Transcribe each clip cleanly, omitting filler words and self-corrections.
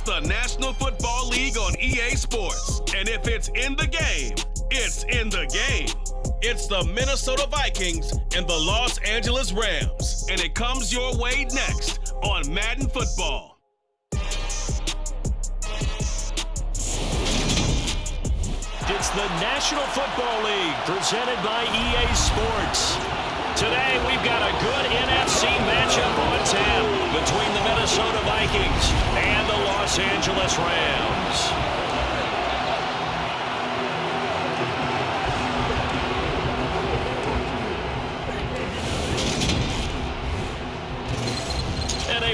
the National Football League on EA Sports. And if it's in the game, it's in the game. It's the Minnesota Vikings and the Los Angeles Rams. And it comes your way next on Madden Football. It's the National Football League presented by EA Sports. Today we've got a good NFC matchup on tap between the Minnesota Vikings and the Los Angeles Rams.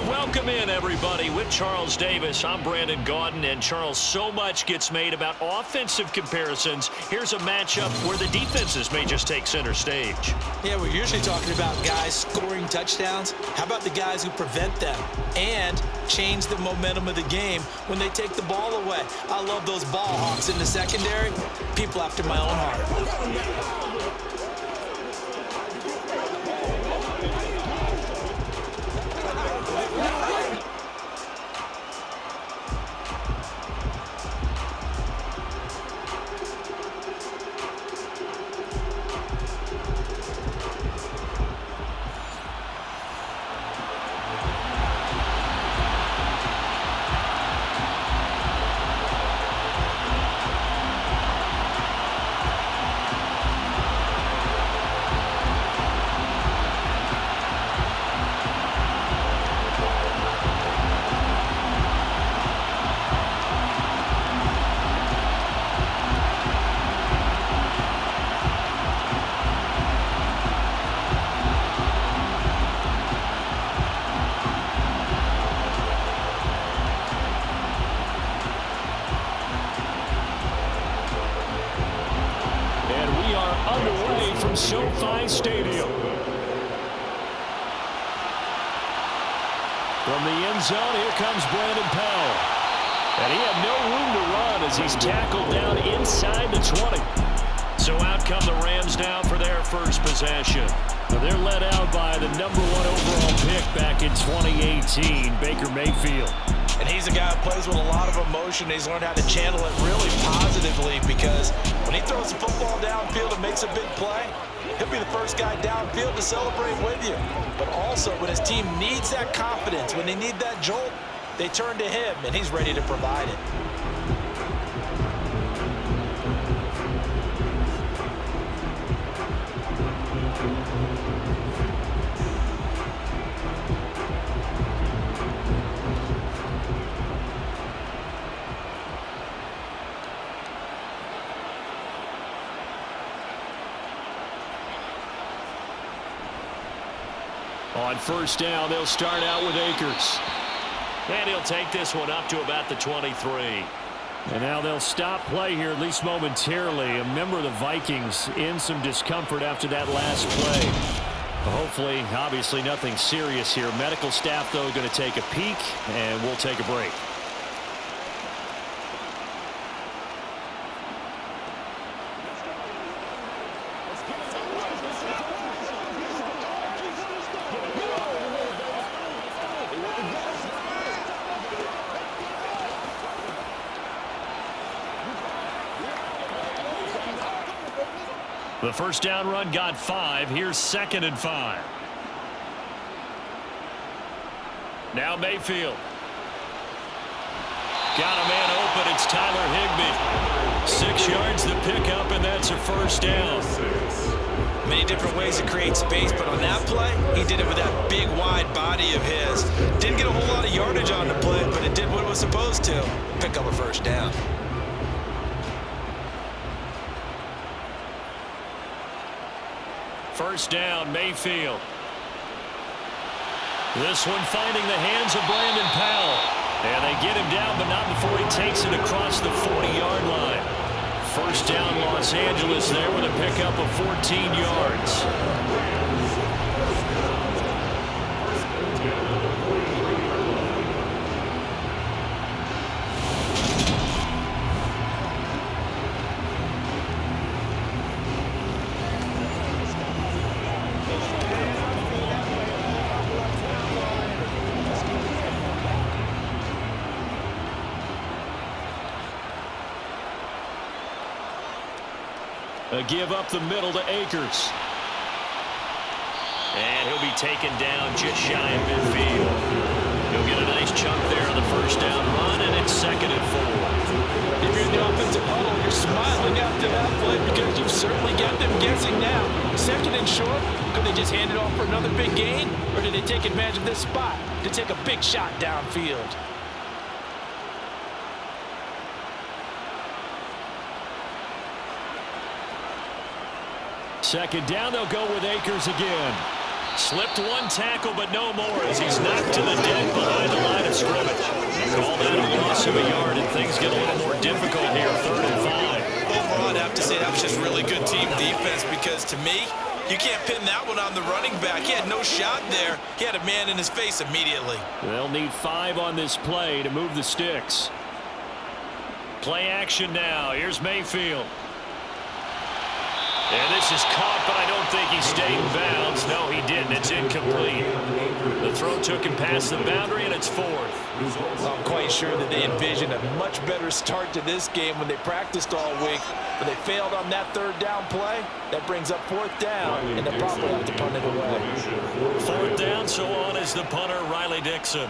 Welcome in, everybody. With Charles Davis, I'm Brandon Gaudin, and Charles, so much gets made about offensive comparisons. Here's a matchup where the defenses may just take center stage. Yeah, we're usually talking about guys scoring touchdowns. How about the guys who prevent them and change the momentum of the game when they take the ball away? I love those ball hawks in the secondary. People after my own heart. SoFi Stadium. From the end zone, here comes Brandon Powell. And he had no room to run as he's tackled down inside the 20. So out come the Rams now for their first possession. Now they're led out by the #1 overall pick back in 2018, Baker Mayfield. And he's a guy who plays with a lot of emotion. He's learned how to channel it really positively because when he throws the football downfield and makes a big play, he'll be the first guy downfield to celebrate with you. But also, when his team needs that confidence, when they need that jolt, they turn to him, and he's ready to provide it. On first down, they'll start out with Akers. And he'll take this one up to about the 23. And now they'll stop play here, at least momentarily. A member of the Vikings in some discomfort after that last play. Hopefully, obviously, nothing serious here. Medical staff, though, going to take a peek, and we'll take a break. The first down run got 5. Here's 2nd and 5. Now Mayfield. Got a man open. It's Tyler Higbee. 6 yards the pickup, and that's a first down. Many different ways to create space, but on that play, he did it with that big, wide body of his. Didn't get a whole lot of yardage on the play, but it did what it was supposed to. Pick up a first down. First down, Mayfield. This one finding the hands of Brandon Powell. And they get him down, but not before he takes it across the 40-yard line. First down, Los Angeles there with a pickup of 14 yards. A give up the middle to Akers. And he'll be taken down just shy of midfield. He'll get a nice chunk there on the first down run, and it's 2nd and 4. If you're in the offensive huddle, you're smiling after that play because you've certainly got them guessing now. 2nd and short, could they just hand it off for another big gain? Or did they take advantage of this spot to take a big shot downfield? Second down, they'll go with Akers again. Slipped one tackle, but no more as he's knocked to the deck behind the line of scrimmage. Call that a loss of a yard, and things get a little more difficult here, 3rd and 5. Overall, I'd have to say that was just really good team defense because, to me, you can't pin that one on the running back. He had no shot there. He had a man in his face immediately. They'll need 5 on this play to move the sticks. Play action now. Here's Mayfield. And this is caught, but I don't think he stayed in bounds. No, he didn't. It's incomplete. The throw took him past the boundary, and it's 4th. I'm quite sure that they envisioned a much better start to this game when they practiced all week. But they failed on that 3rd down play. That brings up 4th down, and they'll probably have to punt it away. 4th down, so on is the punter, Riley Dixon.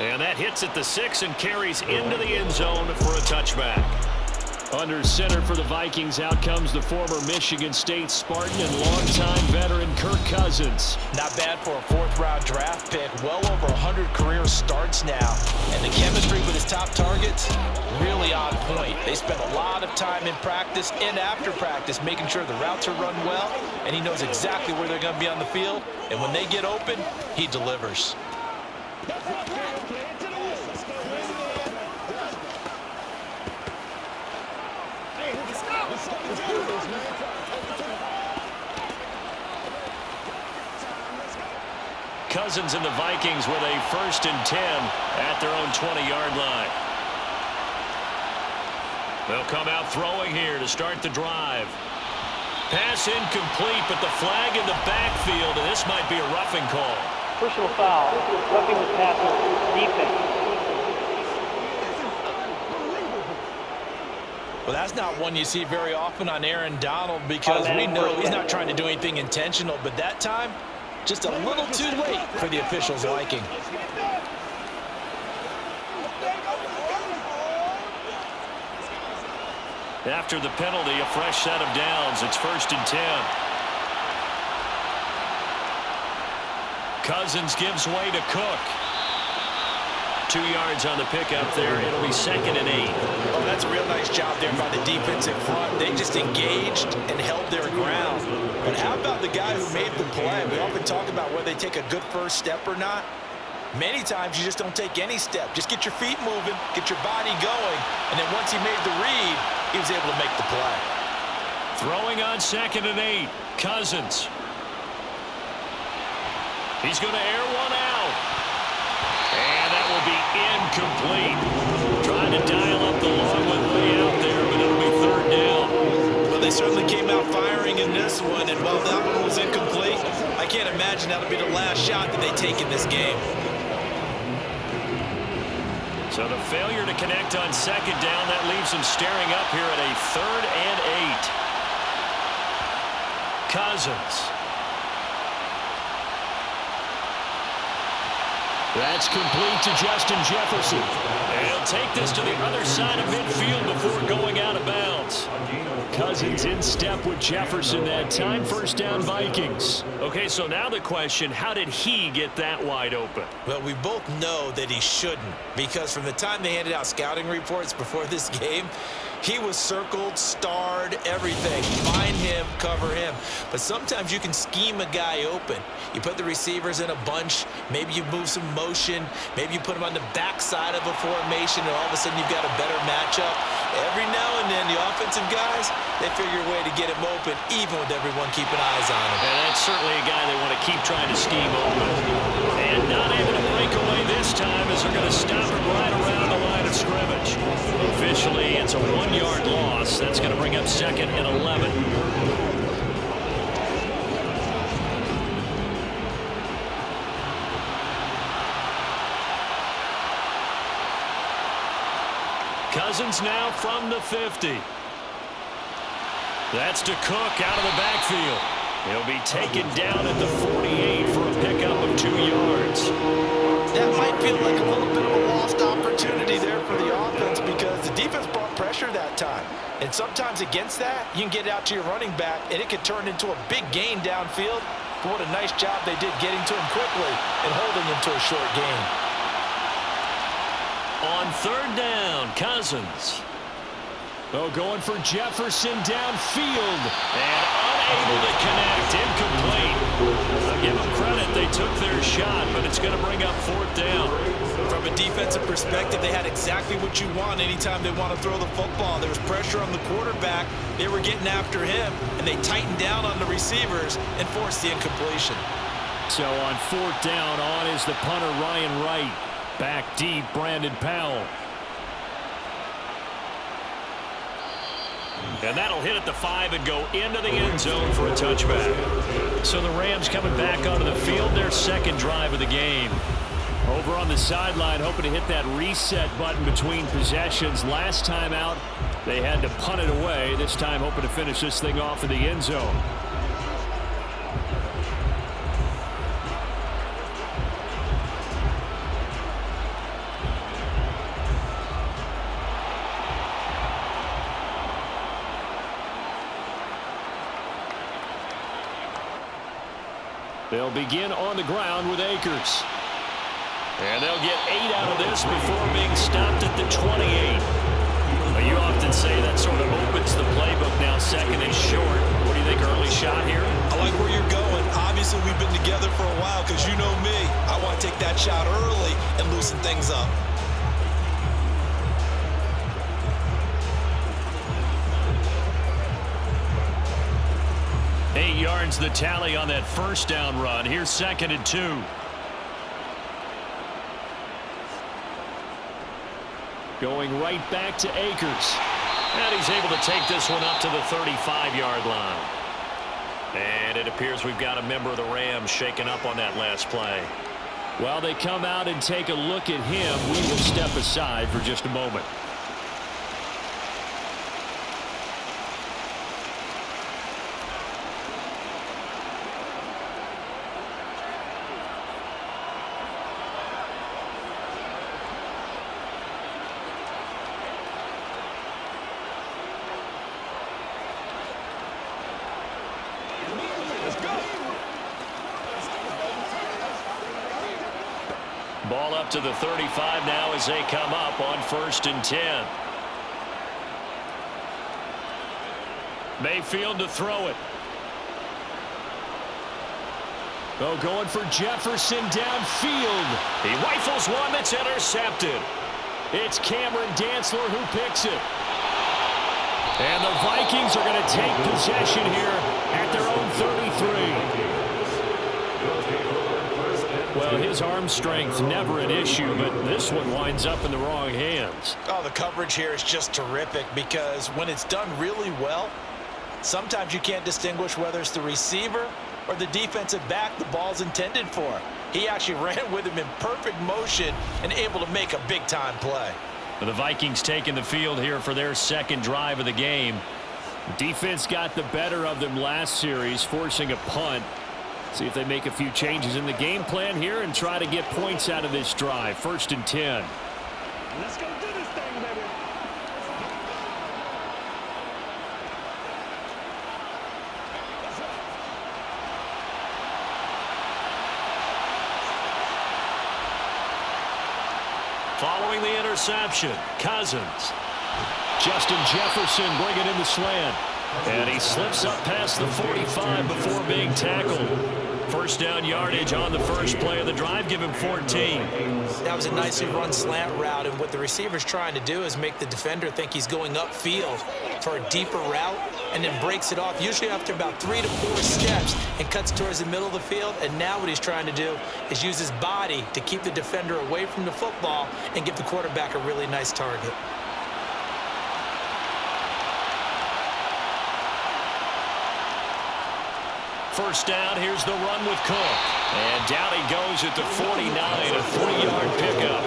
And that hits at the 6 and carries into the end zone for a touchback. Under center for the Vikings, out comes the former Michigan State Spartan and longtime veteran Kirk Cousins. Not bad for a 4th-round draft pick. Well over 100 career starts now. And the chemistry with his top targets, really on point. They spent a lot of time in practice and after practice making sure the routes are run well, and he knows exactly where they're going to be on the field. And when they get open, he delivers. Cousins and the Vikings with a 1st and 10 at their own 20-yard line. They'll come out throwing here to start the drive. Pass incomplete, but the flag in the backfield, and this might be a roughing call. Personal foul, roughing the passer, defense. Well, that's not one you see very often on Aaron Donald because we know he's not trying to do anything intentional, but that time, just a little too late for the officials' liking. After the penalty, a fresh set of downs. It's 1st and 10. Cousins gives way to Cook. 2 yards on the pickup there. It'll be 2nd and 8. Oh, that's a real nice job there by the defensive front. They just engaged and held their ground. But how about the guy who made the play? We often talk about whether they take a good first step or not. Many times you just don't take any step. Just get your feet moving, get your body going, and then once he made the read, he was able to make the play. Throwing on 2nd and 8. Cousins. He's going to air one out. And that will be incomplete. Trying to dial up the long one way out there, but it'll be 3rd down. Well, they certainly came out firing in this one, and while that one was incomplete, I can't imagine that'll be the last shot that they take in this game. So the failure to connect on 2nd down, that leaves them staring up here at a 3rd and 8. Cousins. That's complete to Justin Jefferson. And he'll take this to the other side of midfield before going out of bounds. Cousins in step with Jefferson that time. 1st down Vikings. Okay, so now the question, how did he get that wide open? Well, we both know that he shouldn't, because from the time they handed out scouting reports before this game, he was circled, starred, everything. Find him, cover him. But sometimes you can scheme a guy open. You put the receivers in a bunch. Maybe you move some motion. Maybe you put him on the backside of a formation, and all of a sudden you've got a better matchup. Every now and then, the offensive guys, they figure a way to get him open, even with everyone keeping eyes on him. And that's certainly a guy they want to keep trying to scheme open. And not able to break away this time as they're going to stop him right around the line of scrimmage. Officially, it's a 1-yard loss. That's going to bring up 2nd and 11. Cousins now from the 50. That's to Cook out of the backfield. He'll be taken down at the 48 for a pickup of 2 yards. That might feel like a little bit of a lost opportunity there for the offense because the defense brought pressure that time. And sometimes against that, you can get out to your running back, and it could turn into a big gain downfield. But what a nice job they did getting to him quickly and holding him to a short gain. On 3rd down, Cousins. Going for Jefferson downfield. And unable to connect. Incomplete. I'll give them credit. They took their shot, but it's going to bring up 4th down. From a defensive perspective, they had exactly what you want anytime they want to throw the football. There was pressure on the quarterback. They were getting after him, and they tightened down on the receivers and forced the incompletion. So on 4th down, on is the punter Ryan Wright. Back deep, Brandon Powell. And that'll hit at the 5 and go into the end zone for a touchback. So the Rams coming back onto the field, their 2nd drive of the game. Over on the sideline, hoping to hit that reset button between possessions. Last time out, they had to punt it away. This time, hoping to finish this thing off in the end zone. They'll begin on the ground with Akers. And they'll get 8 out of this before being stopped at the 28. Well, you often say that sort of opens the playbook now, 2nd and short. What do you think, early shot here? I like where you're going. Obviously, we've been together for a while because you know me. I want to take that shot early and loosen things up. Yards the tally on that 1st down run. Here's 2nd and 2. Going right back to Akers. And he's able to take this one up to the 35-yard line. And it appears we've got a member of the Rams shaken up on that last play. While they come out and take a look at him, we will step aside for just a moment. Ball up to the 35 now as they come up on 1st and 10. Mayfield to throw it. Going for Jefferson downfield. He rifles one that's intercepted. It's Cameron Dantzler who picks it. And the Vikings are going to take possession here at their own 33. Well, his arm strength never an issue, but this one winds up in the wrong hands. Oh, the coverage here is just terrific because when it's done really well, sometimes you can't distinguish whether it's the receiver or the defensive back the ball's intended for. He actually ran with him in perfect motion and able to make a big-time play. The Vikings taking the field here for their 2nd drive of the game. Defense got the better of them last series, forcing a punt. See if they make a few changes in the game plan here and try to get points out of this drive. 1st and 10. Let's go do this thing, baby. Following the interception, Cousins. Justin Jefferson bringing in the slant. And he slips up past the 45 before being tackled. 1st down yardage on the first play of the drive. Give him 14. That was a nicely run slant route, and what the receiver's trying to do is make the defender think he's going upfield for a deeper route and then breaks it off, usually after about 3 to 4 steps, and cuts towards the middle of the field. And now what he's trying to do is use his body to keep the defender away from the football and give the quarterback a really nice target. First down, here's the run with Cook. And down he goes at the 49, a 3-yard pickup.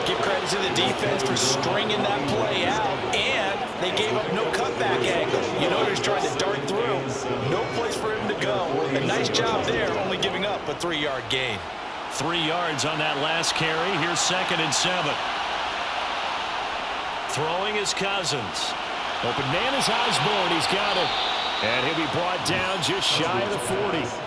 Give credit Kudos to the defense for stringing that play out, and they gave up no cutback angle. You know he's trying to dart through. No place for him to go. A nice job there, only giving up a 3-yard gain. 3 yards on that last carry. Here's 2nd and 7. Throwing is Cousins. Open man is Osborne. He's got it. And he'll be brought down just shy of the 40.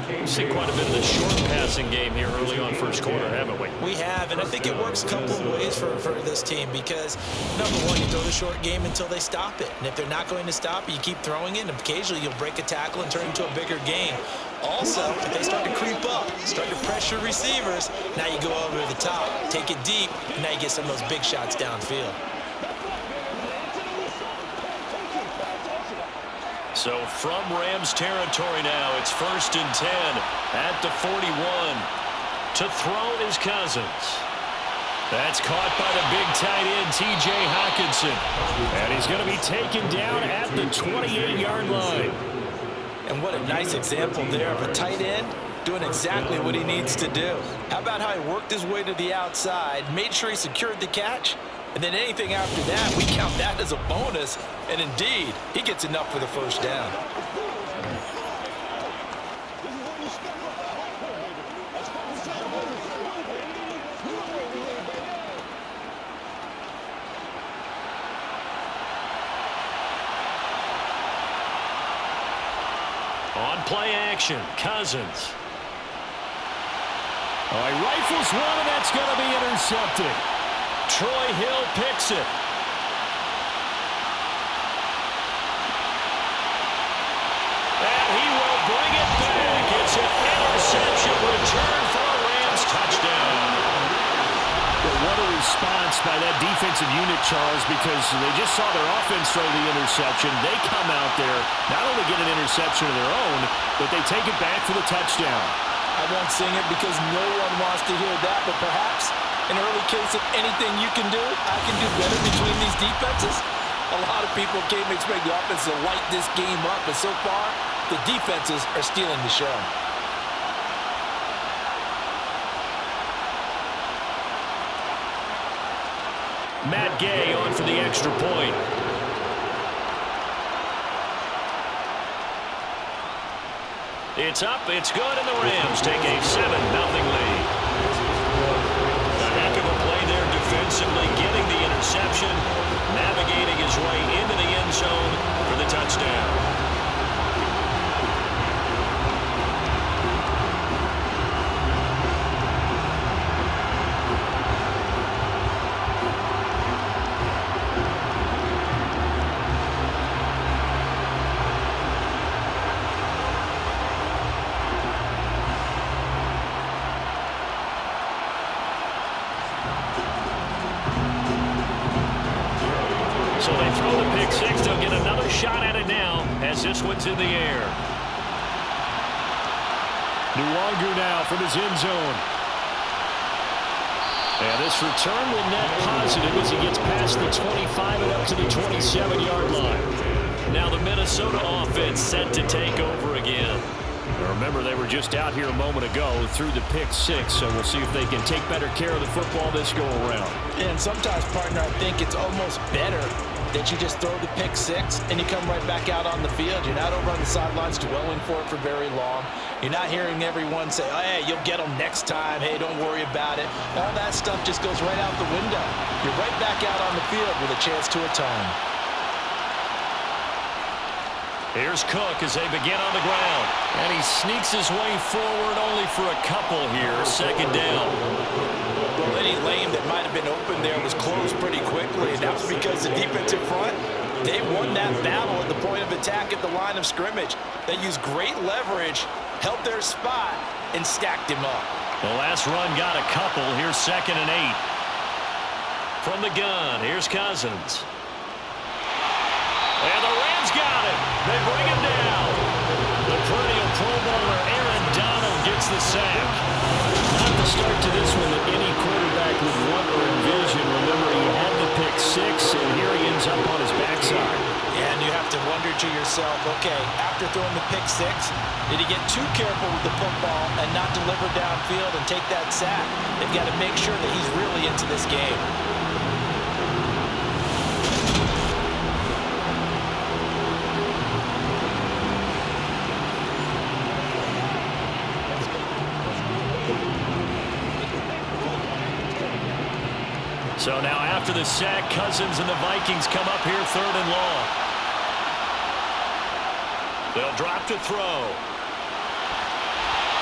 We've seen quite a bit of the short passing game here early on first quarter, haven't we? We have, and I think it works a couple of ways for this team because, number one, you throw the short game until they stop it. And if they're not going to stop it, you keep throwing it, and occasionally you'll break a tackle and turn it into a bigger game. Also, if they start to creep up, start to pressure receivers, now you go over the top, take it deep, and now you get some of those big shots downfield. So from Rams territory now, it's 1st and 10 at the 41. To throw is Cousins. That's caught by the big tight end, T.J. Hockenson. And he's going to be taken down at the 28-yard line. And what a nice example there of a tight end doing exactly what he needs to do. How about how he worked his way to the outside, made sure he secured the catch, and then anything after that, we count that as a bonus. And indeed, he gets enough for the first down. On play action, Cousins. Oh, he rifles one, and that's going to be intercepted. Troy Hill picks it. And he will bring it back. It's an interception return for a Rams touchdown. Well, what a response by that defensive unit, Charles, because they just saw their offense throw the interception. They come out there, not only get an interception of their own, but they take it back for the touchdown. I won't sing it because no one wants to hear that, but perhaps an early case of anything you can do, I can do better between these defenses. A lot of people came to expect the offense to light this game up, but so far, the defenses are stealing the show. Matt Gay on for the extra point. It's up, it's good, and the Rams take a 7-0 lead. A heck of a play there defensively, getting the interception, navigating his way into the end zone for the touchdown. So they throw the pick six. They'll get another shot at it now as this one's in the air. Nwangu now from his end zone. And this return will net positive as he gets past the 25 and up to the 27-yard line. Now the Minnesota offense set to take over again. Remember, they were just out here a moment ago through the pick six, so we'll see if they can take better care of the football this go-around. And sometimes, partner, I think it's almost better that you just throw the pick six and you come right back out on the field. You're not over on the sidelines dwelling for it for very long. You're not hearing everyone say, oh, hey, you'll get them next time. Hey, don't worry about it. All that stuff just goes right out the window. You're right back out on the field with a chance to atone. Here's Cook as they begin on the ground. And he sneaks his way forward only for a couple here. Second down. Well, any lane that might have been open there was closed pretty quickly. And that was because the defensive front, they won that battle at the point of attack at the line of scrimmage. They used great leverage, held their spot, and stacked him up. The last run got a couple. Here's 2nd and 8. From the gun, here's Cousins. And the Rams got it. They bring him down. The perennial Pro Bowler Aaron Donald gets the sack. Not the start to this one that any quarterback would want or envision. Remember, he had the pick six, and here he ends up on his backside. And you have to wonder, to yourself, okay, after throwing the pick six, did he get too careful with the football and not deliver downfield and take that sack? They've got to make sure that he's really into this game. So now after the sack, Cousins and the Vikings come up here 3rd and long. They'll drop to throw.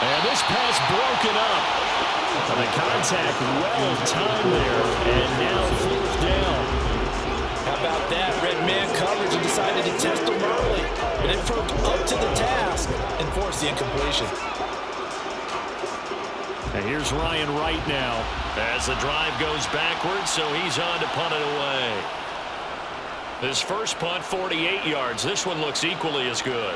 And this pass broken up. And the contact well timed there. And now 4th down. How about that? Red man coverage and decided to test him early. But it proved up to the task and forced the incompletion. And here's Ryan Wright now as the drive goes backwards, so he's on to punt it away. This first punt, 48 yards. This one looks equally as good.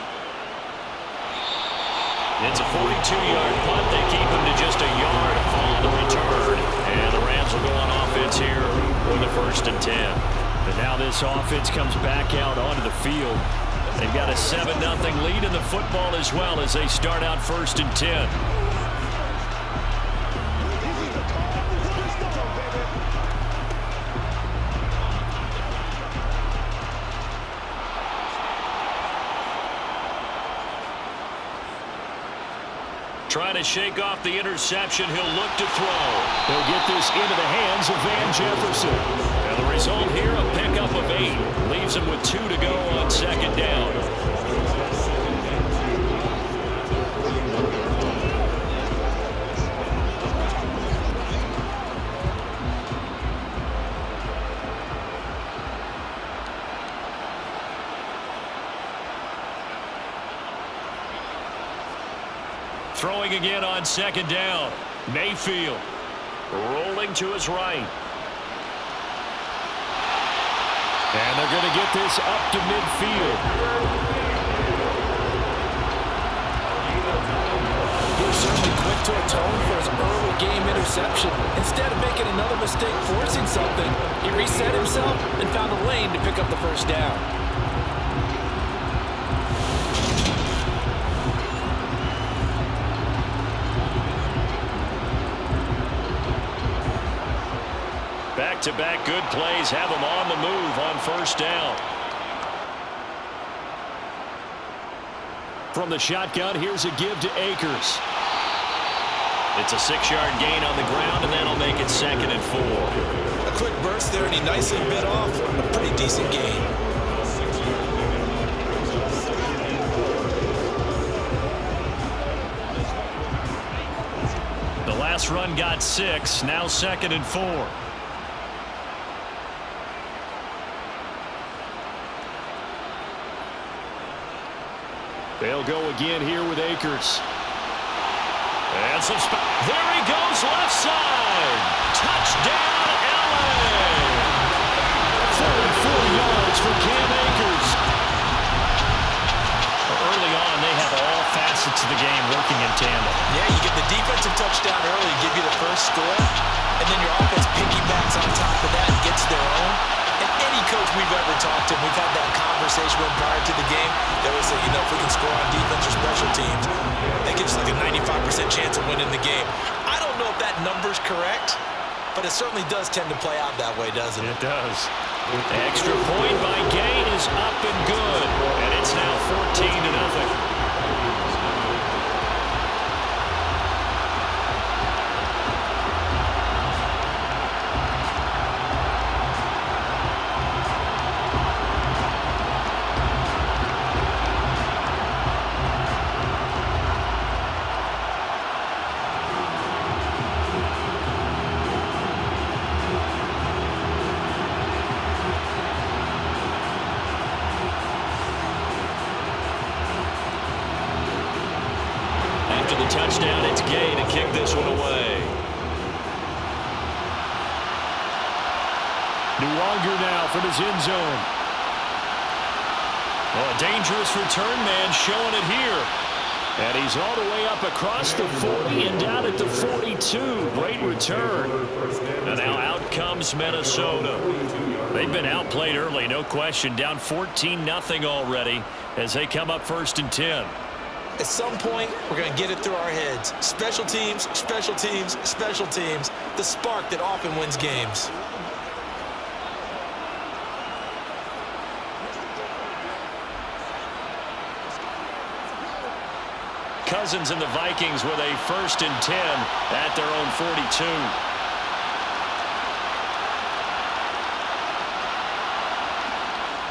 It's a 42-yard punt. They keep him to just a yard on the return. And the Rams will go on offense here with a 1st and 10. And now this offense comes back out onto the field. They've got a 7-0 lead in the football as well as they start out 1st and 10. Trying to shake off the interception. He'll look to throw. They'll get this into the hands of Van Jefferson. And the result here, a pickup of 8. Leaves him with 2 to go on 2nd down. Throwing again on 2nd down. Mayfield rolling to his right. And they're going to get this up to midfield. He was certainly quick to atone for his early game interception. Instead of making another mistake forcing something, he reset himself and found a lane to pick up the 1st down. Back-to-back good plays have him on the move on 1st down. From the shotgun, here's a give to Akers. It's a 6-yard gain on the ground, and that'll make it 2nd and 4. A quick burst there, and he nicely bit off a pretty decent gain. The last run got 6, now 2nd and 4. They'll go again here with Akers. And some there he goes, left side. Touchdown, LA. 44 yards for Cam Akers. Early on, they have all facets of the game working in tandem. Yeah, you get the defensive touchdown early, give you the first score, and then your offense piggybacks on top of that and gets their own. And any coach we've ever talked to, we've had that conversation with prior to the game. They would say, if we can score on defense or special teams, that gives us like a 95% chance of winning the game. I don't know if that number's correct, but it certainly does tend to play out that way, doesn't it? It does. The extra point by Gain is up and good, and it's now 14-0. Touchdown, it's Gay to kick this one away. Nuwanger now from his end zone. Oh, a dangerous return man showing it here. And he's all the way up across the 40 and down at the 42. Great return. And now out comes Minnesota. They've been outplayed early, no question. Down 14-0 already as they come up 1st and 10. At some point, we're going to get it through our heads. Special teams, special teams, special teams. The spark that often wins games. Cousins and the Vikings with a 1st and 10 at their own 42.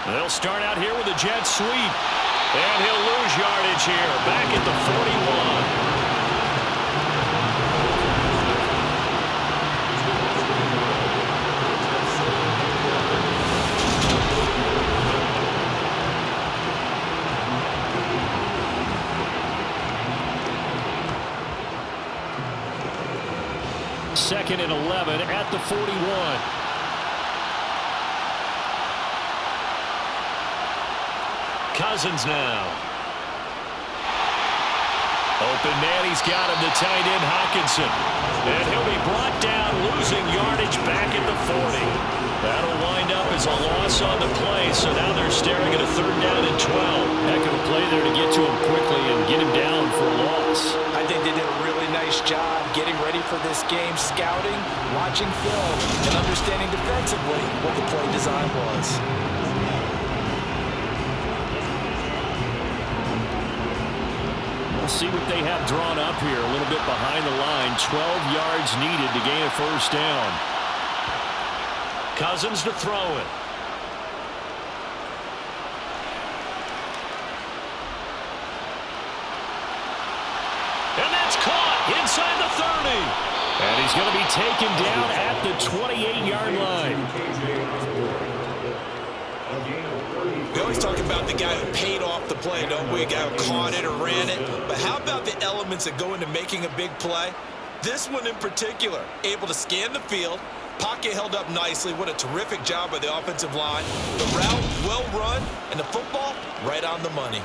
They'll start out here with a jet sweep. And he'll lose yardage here. Back at the 41. Second and 11 at the 41. Cousins now. Open man, he's got him, the tight end Hawkinson. And he'll be brought down, losing yardage back at the 40. That'll wind up as a loss on the play, so now they're staring at a 3rd down and 12. Heck of a play there to get to him quickly and get him down for a loss. I think they did a really nice job getting ready for this game, scouting, watching film, and understanding defensively what the play design was. We'll see what they have drawn up here. A little bit behind the line. 12 yards needed to gain a 1st down. Cousins to throw it. And that's caught inside the 30. And he's going to be taken down at the 28-yard line. We always talk about the guy who paid off the play, don't we? A guy who caught it or ran it. But how about the elements that go into making a big play? This one in particular, able to scan the field, pocket held up nicely. What a terrific job by the offensive line. The route, well run, and the football, right on the money.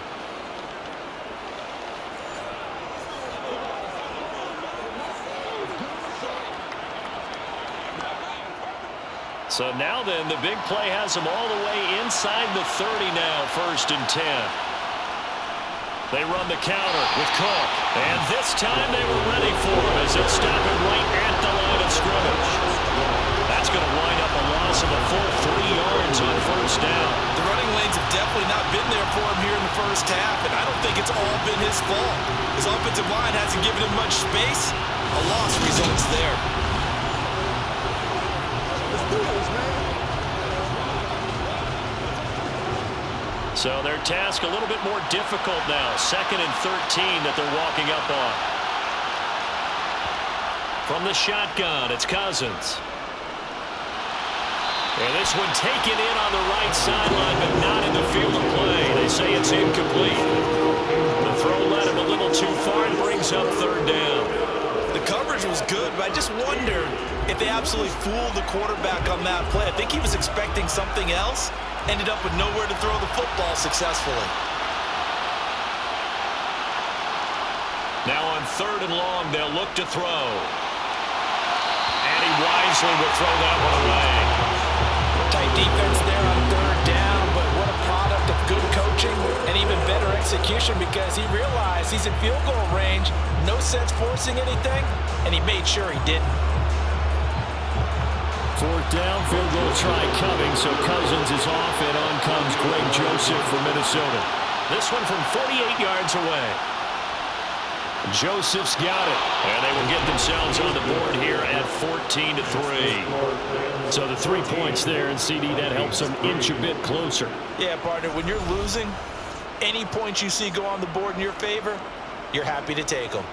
So now then, the big play has them all the way inside the 30 now, 1st and 10. They run the counter with Kirk. And this time they were ready for him as they'll stop him right at the line of scrimmage. That's going to wind up a loss of a full 3 yards on 1st down. The running lanes have definitely not been there for him here in the 1st half, and I don't think it's all been his fault. His offensive line hasn't given him much space. A loss results there. So their task a little bit more difficult now. 2nd and 13 that they're walking up on. From the shotgun, it's Cousins. And this one taken in on the right sideline, but not in the field of play. They say it's incomplete. The throw led him a little too far and brings up 3rd down. The coverage was good, but I just wonder if they absolutely fooled the quarterback on that play. I think he was expecting something else. Ended up with nowhere to throw the football successfully. Now on 3rd and long, they'll look to throw. And he wisely will throw that one away. Tight defense there on 3rd down, but what a product of good coaching and even better execution because he realized he's in field goal range, no sense forcing anything, and he made sure he didn't. 4th down, field goal try coming, so Cousins is off, and on comes Greg Joseph for Minnesota. This one from 48 yards away. Joseph's got it, and they will get themselves on the board here at 14-3. So the 3 points there, and CD, that helps them inch a bit closer. Yeah, partner, when you're losing, any points you see go on the board in your favor, you're happy to take them.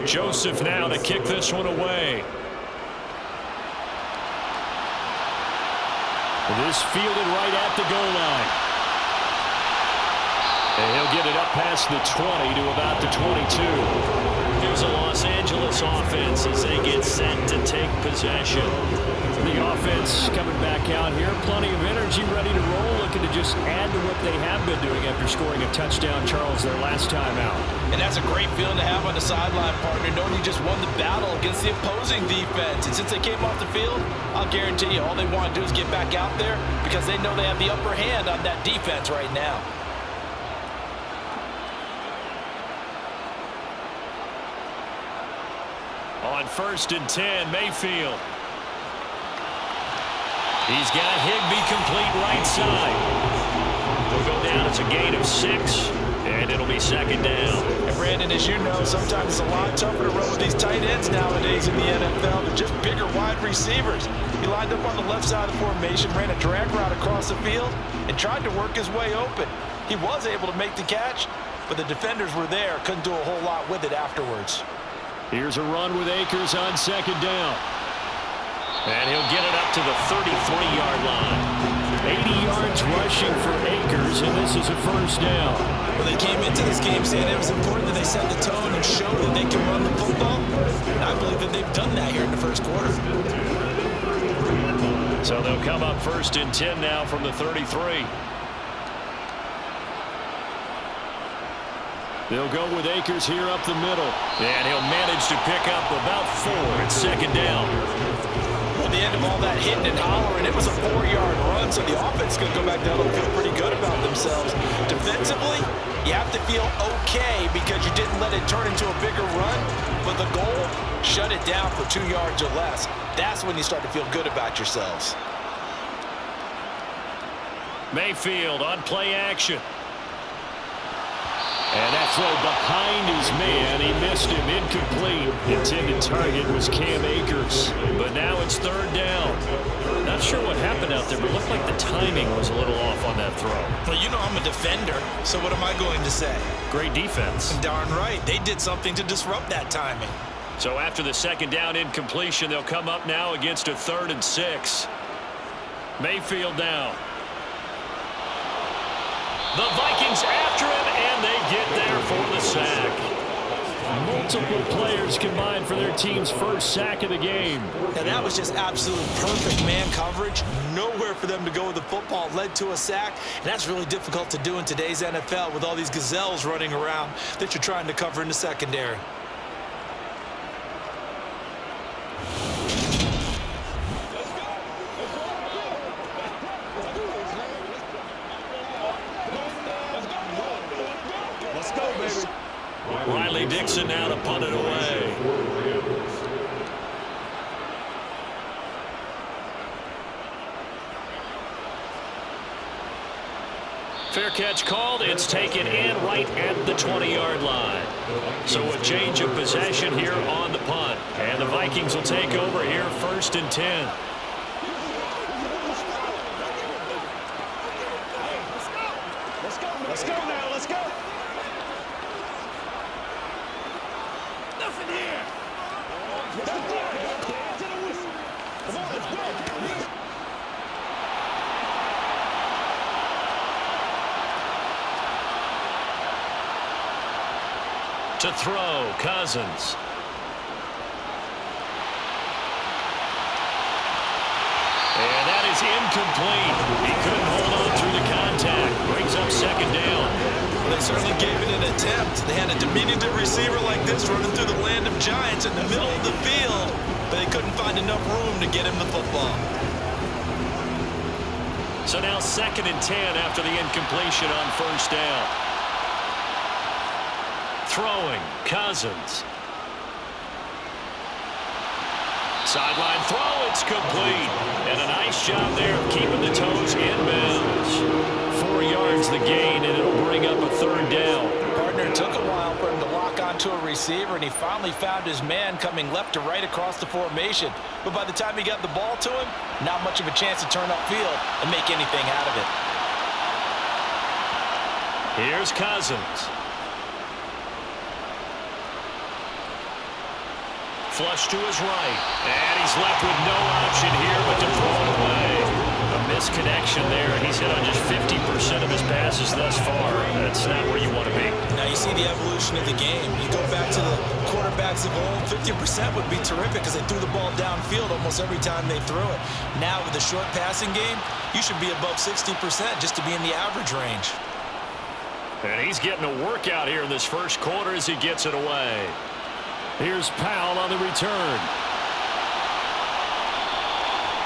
Joseph now to kick this one away. This fielded right at the goal line. And he'll get it up past the 20 to about the 22. defense as they get set to take possession. The offense coming back out here. Plenty of energy, ready to roll, looking to just add to what they have been doing after scoring a touchdown, Charles, their last time out. And that's a great feeling to have on the sideline, partner, knowing you just won the battle against the opposing defense. And since they came off the field, I'll guarantee you all they want to do is get back out there because they know they have the upper hand on that defense right now. On 1st and 10, Mayfield. He's got Higbee complete right side. They'll go down. It's a gain of 6, and it'll be 2nd down. And Brandon, as you know, sometimes it's a lot tougher to run with these tight ends nowadays in the NFL than just bigger wide receivers. He lined up on the left side of the formation, ran a drag route across the field, and tried to work his way open. He was able to make the catch, but the defenders were there, couldn't do a whole lot with it afterwards. Here's a run with Akers on 2nd down. And he'll get it up to the 33-yard line. 80 yards rushing for Akers, and this is a 1st down. Well, they came into this game saying it was important that they set the tone and show that they can run the football. And I believe that they've done that here in the 1st quarter. So they'll come up 1st and 10 now from the 33. They'll go with Akers here up the middle. And he'll manage to pick up about 4. It's 2nd down. At the end of all that hitting and hollering, it was a 4-yard run, so the offense is going to go back down and feel pretty good about themselves. Defensively, you have to feel okay because you didn't let it turn into a bigger run, but the goal, shut it down for 2 yards or less. That's when you start to feel good about yourselves. Mayfield on play action. And that throw behind his man, he missed him, incomplete. Intended target was Cam Akers, but now it's 3rd down. Not sure what happened out there, but it looked like the timing was a little off on that throw. Well, you know I'm a defender, so what am I going to say? Great defense. Darn right, they did something to disrupt that timing. So after the 2nd down incompletion, they'll come up now against a 3rd and 6. Mayfield down. The Vikings after him, and they get there for the sack. Multiple players combined for their team's 1st sack of the game. And that was just absolute perfect man coverage. Nowhere for them to go with the football. Led to a sack, and that's really difficult to do in today's NFL with all these gazelles running around that you're trying to cover in the secondary. Riley Dixon now to punt it away. Fair catch called. It's taken in right at the 20-yard line. So a change of possession here on the punt. And the Vikings will take over here 1st and 10. Let's go now, let's go. To throw, Cousins. And that is incomplete. He couldn't hold on through the contact. Brings up 2nd down. Well, they certainly gave it an attempt. They had a diminutive receiver like this running through the land of giants in the middle of the field, but they couldn't find enough room to get him the football. So now 2nd and 10 after the incompletion on 1st down. Throwing, Cousins. Sideline throw, it's complete. And a nice job there of keeping the toes in bounds. 4 yards the gain, and it'll bring up a 3rd down. Partner, it took a while for him to lock onto a receiver, and he finally found his man coming left to right across the formation. But by the time he got the ball to him, not much of a chance to turn upfield and make anything out of it. Here's Cousins. Flush to his right. And he's left with no option here but to throw it away. A misconnection there. He's hit on just 50% of his passes thus far. That's not where you want to be. Now you see the evolution of the game. You go back to the quarterback offense of old, 50% would be terrific because they threw the ball downfield almost every time they threw it. Now with the short passing game, you should be above 60% just to be in the average range. And he's getting a workout here in this first quarter as he gets it away. Here's Powell on the return.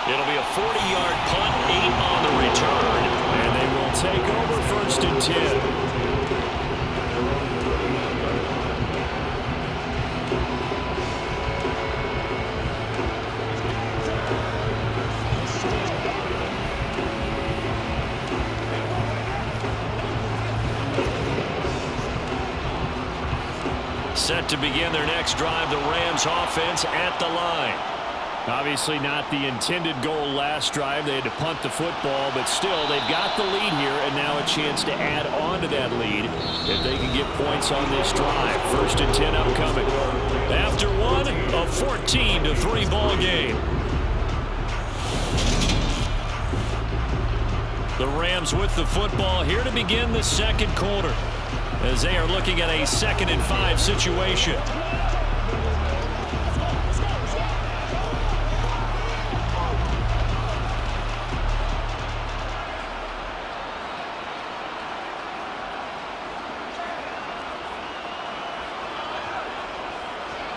It'll be a 40-yard punt, 8 on the return. And they will take over 1st and 10. Set to begin their next drive, the Rams offense at the line. Obviously not the intended goal last drive. They had to punt the football, but still they've got the lead here, and now a chance to add on to that lead if they can get points on this drive. 1st and 10 upcoming. After one, a 14-3 ball game. The Rams with the football here to begin the second quarter, as they are looking at a 2nd and 5 situation.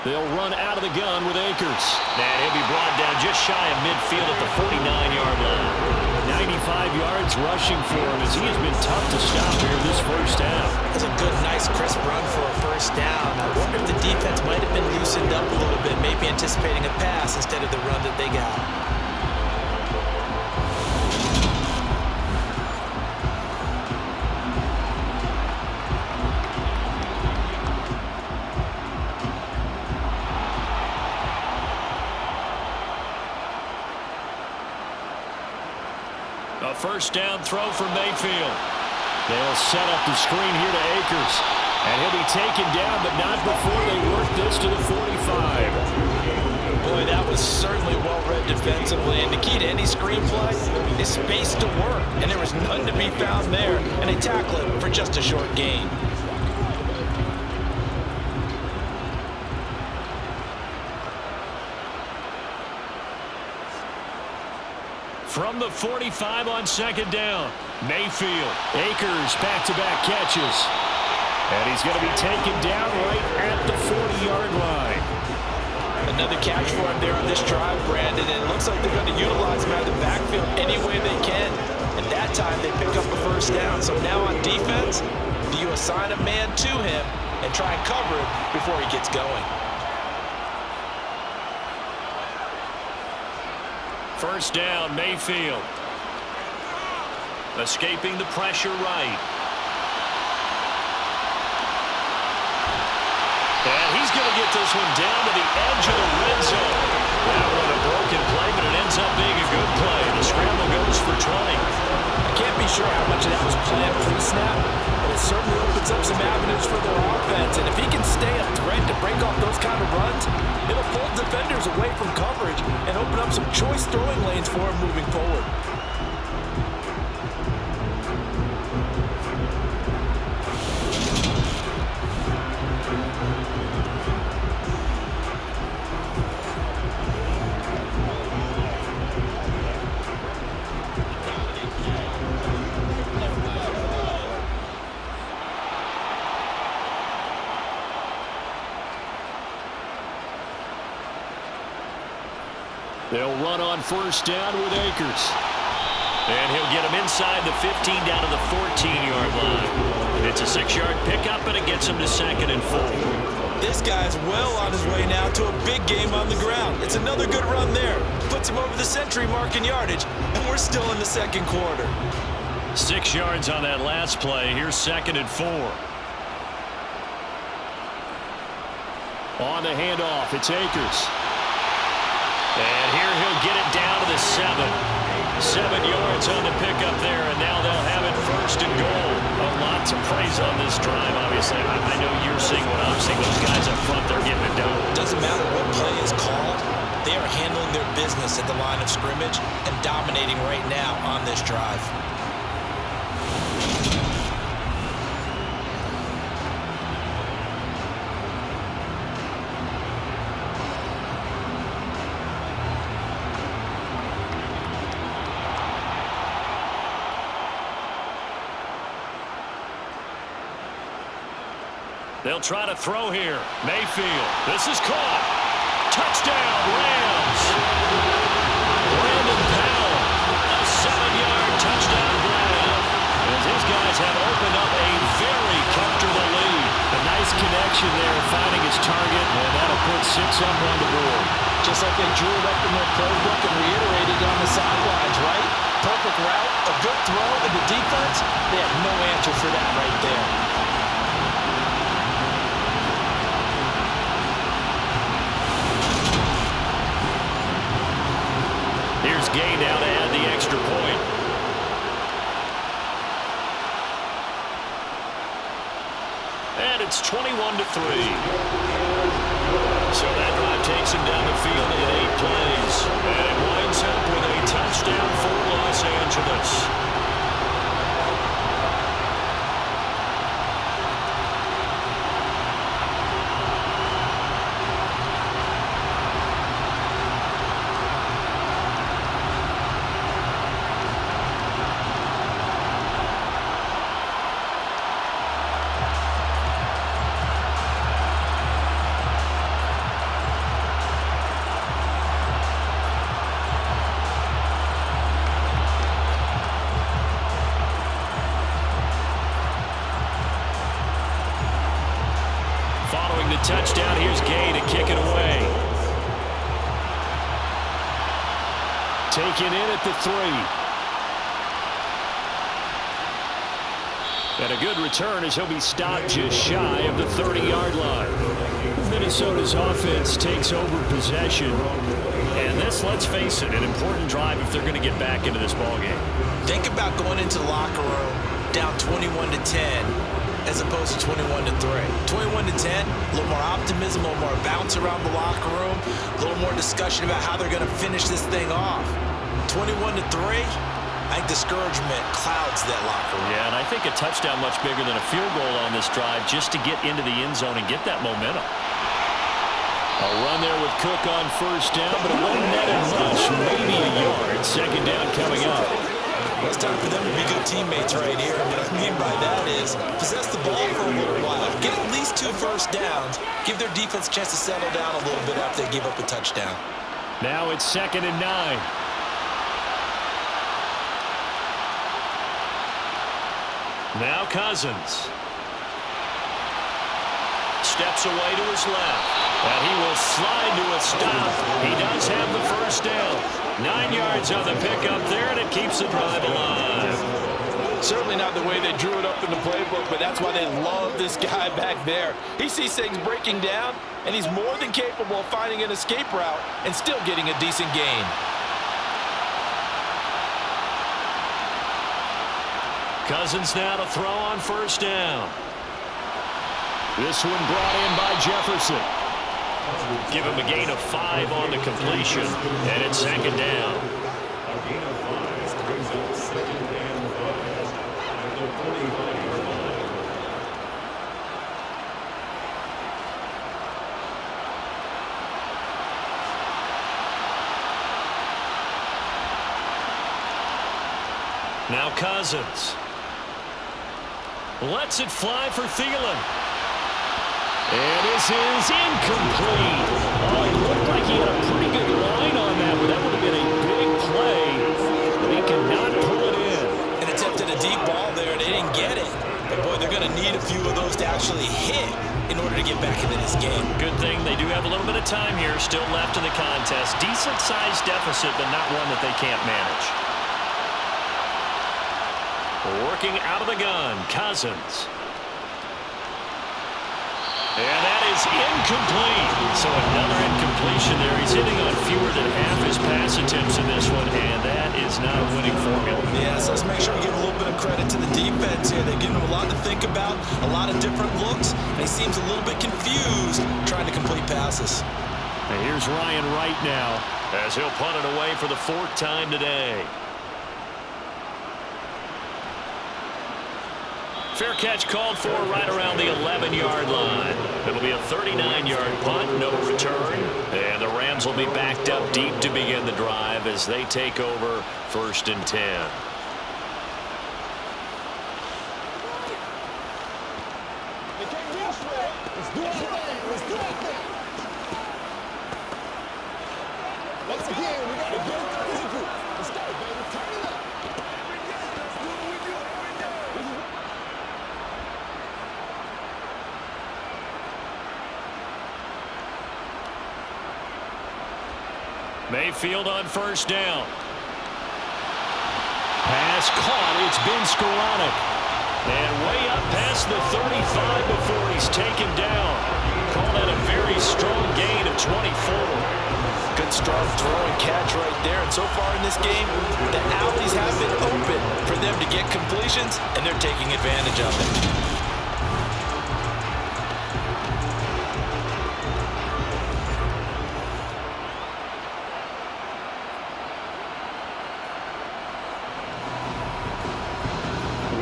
They'll run out of the gun with Akers. And he'll be brought down just shy of midfield at the 49-yard line. 95 yards rushing for him as he has been tough to stop here this first half. That's a good, nice, crisp run for a first down. I wonder if the defense might have been loosened up a little bit, maybe anticipating a pass instead of the run that they got. A first down throw for Mayfield. They'll set up the screen here to Akers. And he'll be taken down, but not before they work this to the 45. Boy, that was certainly well-read defensively. And the key to any screenplay is space to work. And there was none to be found there. And they tackle it for just a short gain. From the 45 on 2nd down, Mayfield. Akers back-to-back catches. And he's going to be taken down right at the 40-yard line. Another catch for him there on this drive, Brandon. And it looks like they're going to utilize him out of the backfield any way they can. At that time, they pick up a first down. So now on defense, do you assign a man to him and try and cover it before he gets going? First down, Mayfield. Escaping the pressure right. And he's going to get this one down to the edge of the red zone. That one a broken play, but it ends up being a good play. The scramble goes for 20. I can't be sure how much of that was planned pre-snap, but it certainly opens up some avenues for their offense. And if he can stay a threat to break off those kind of runs, it'll pull defenders away from coverage and open up some choice throwing lanes for him moving forward. They'll run on first down with Akers. And he'll get him inside the 15 down to the 14-yard line. It's a 6-yard pickup, and it gets him to 2nd and 4. This guy's well on his way now to a big game on the ground. It's another good run there. Puts him over the century mark in yardage, and we're still in the second quarter. 6 yards on that last play. Here's 2nd and 4. On the handoff, it's Akers. And here he'll get it down to the 7. 7 yards on the pickup there, and now they'll have it 1st and goal. A lot to praise on this drive, obviously. I know you're seeing what I'm seeing. Those guys up front, they're getting it done. Doesn't matter what play is called. They are handling their business at the line of scrimmage and dominating right now on this drive. They'll try to throw here. Mayfield. This is caught. Touchdown, Rams. Brandon Powell. A 7-yard touchdown grab. As his guys have opened up a very comfortable lead. A nice connection there, finding his target, and that'll put 6 up on the board. Just like they drew it up in their playbook and reiterated on the sidelines, right? Perfect route, a good throw, and the defense, they had no answer for that right there. Here's Gay now to add the extra point. And it's 21-3. So that drive takes him down the field in 8 plays. And it winds up with a touchdown for Los Angeles. Following the touchdown, here's Gay to kick it away. Taken in at the 3. And a good return as he'll be stopped just shy of the 30-yard line. Minnesota's offense takes over possession. And this, let's face it, an important drive if they're going to get back into this ballgame. Think about going into the locker room down 21-10 as opposed to 21-3. 21-10, a little more optimism, a little more bounce around the locker room, a little more discussion about how they're going to finish this thing off. 21-3, I think discouragement clouds that locker room. Yeah, and I think a touchdown much bigger than a field goal on this drive just to get into the end zone and get that momentum. A run there with Cook on first down, but it won't net and rush. Maybe a yard. Second down coming up. It's time for them to be good teammates right here. And what I mean by that is possess the ball for a little while. Get at least 2 first downs. Give their defense a chance to settle down a little bit after they give up a touchdown. Now it's 2nd and 9. Now Cousins. Steps away to his left. And he will slide to a stop. He does have the first down. 9 yards on the pickup there, and it keeps the drive alive. Certainly not the way they drew it up in the playbook, but that's why they love this guy back there. He sees things breaking down, and he's more than capable of finding an escape route and still getting a decent gain. Cousins now to throw on first down. This one brought in by Jefferson. Give him a gain of 5 on the completion, and it's 2nd down. Now Cousins. Lets it fly for Thielen. And this is incomplete. Oh, it looked like he had a pretty good line on that, but that would have been a big play. But he cannot pull it in. And attempted a deep ball there, and they didn't get it. But, boy, they're going to need a few of those to actually hit in order to get back into this game. Good thing they do have a little bit of time here, still left in the contest. Decent-sized deficit, but not one that they can't manage. Working out of the gun, Cousins. And that is incomplete. So another incompletion there. He's hitting on fewer than half his pass attempts in this one, and that is not a winning formula. Yeah, so let's make sure we give a little bit of credit to the defense here. They've given him a lot to think about, a lot of different looks, and he seems a little bit confused trying to complete passes. And here's Ryan Wright now as he'll punt it away for the 4th time today. Fair catch called for right around the 11-yard line. It'll be a 39-yard punt, no return. And the Rams will be backed up deep to begin the drive as they take over 1st and 10. They came this way. Mayfield on first down. Pass caught. It's been sporadic. And way up past the 35 before he's taken down. Call that a very strong gain of 24. Good, strong throw and catch right there. And so far in this game, the alleys have been open for them to get completions, and they're taking advantage of it.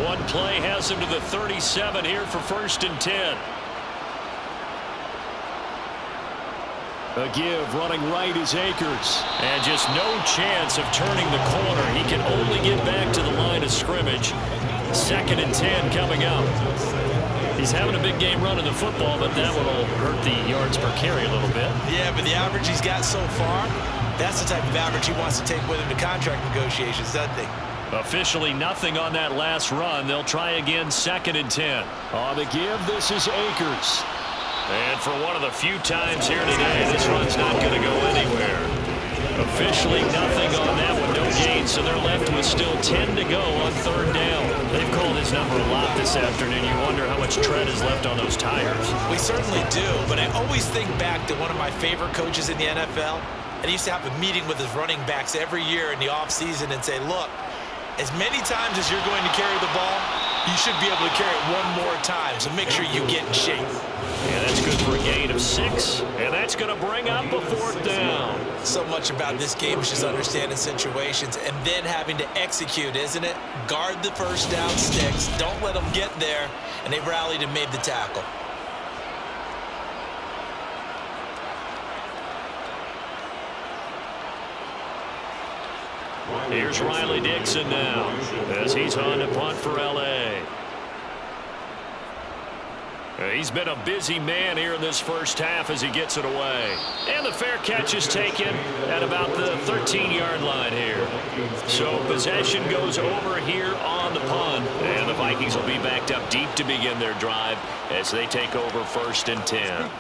One play has him to the 37 here for 1st and 10. A give, running right is Akers. And just no chance of turning the corner. He can only get back to the line of scrimmage. 2nd and 10 coming up. He's having a big game running the football, but that one will hurt the yards per carry a little bit. Yeah, but the average he's got so far, that's the type of average he wants to take with him to contract negotiations, doesn't he? Officially nothing on that last run. They'll try again, 2nd and 10. On the give, this is Akers. And for one of the few times here today, this run's not going to go anywhere. Officially nothing on that one, no gain, so they're left with still 10 to go on 3rd down. They've called his number a lot this afternoon. You wonder how much tread is left on those tires. We certainly do, but I always think back to one of my favorite coaches in the NFL, and he used to have a meeting with his running backs every year in the offseason and say, look, as many times as you're going to carry the ball, you should be able to carry it one more time, so make sure you get in shape. And that's good for a gain of 6, and that's going to bring up a 4th down. So much about this game is just understanding situations and then having to execute, isn't it? Guard the first down sticks, don't let them get there, and they rallied and made the tackle. Here's Riley Dixon now as he's on to punt for L.A. He's been a busy man here in this first half as he gets it away. And the fair catch is taken at about the 13-yard line here. So possession goes over here on the punt. And the Vikings will be backed up deep to begin their drive as they take over 1st and 10.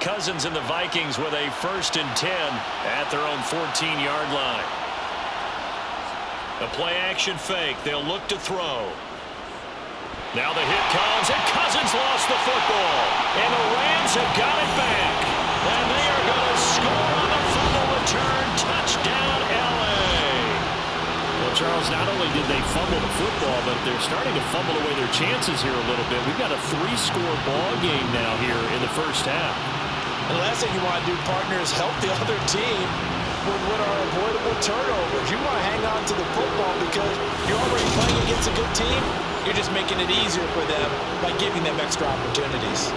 Cousins and the Vikings with a 1st and 10 at their own 14-yard line. A play-action fake. They'll look to throw. Now the hit comes, and Cousins lost the football. And the Rams have got it back. And they are going to score on the fumble return. Touchdown, L.A. Well, Charles, not only did they fumble the football, but they're starting to fumble away their chances here a little bit. We've got a 3-score ball game now here in the first half. And the last thing you want to do, partner, is help the other team with what are avoidable turnovers. You want to hang on to the football because you're already playing against a good team. You're just making it easier for them by giving them extra opportunities.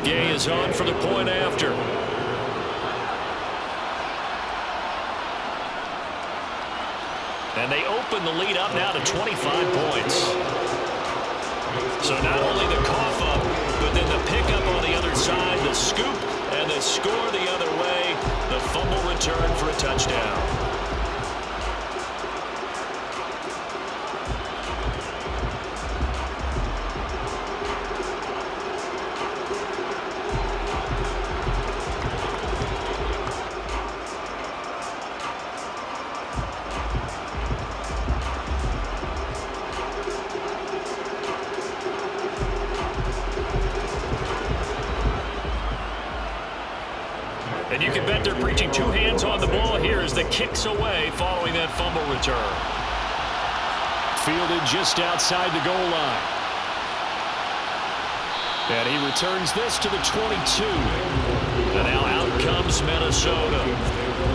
Gay is on for the point after. And they open the lead up now to 25 points. So not only the cough up, but then the pickup on the other side, the scoop, and the score the other way, the fumble return for a touchdown. And you can bet they're preaching 2 hands on the ball here as the kick's away following that fumble return. Fielded just outside the goal line. And he returns this to the 22. And now out comes Minnesota.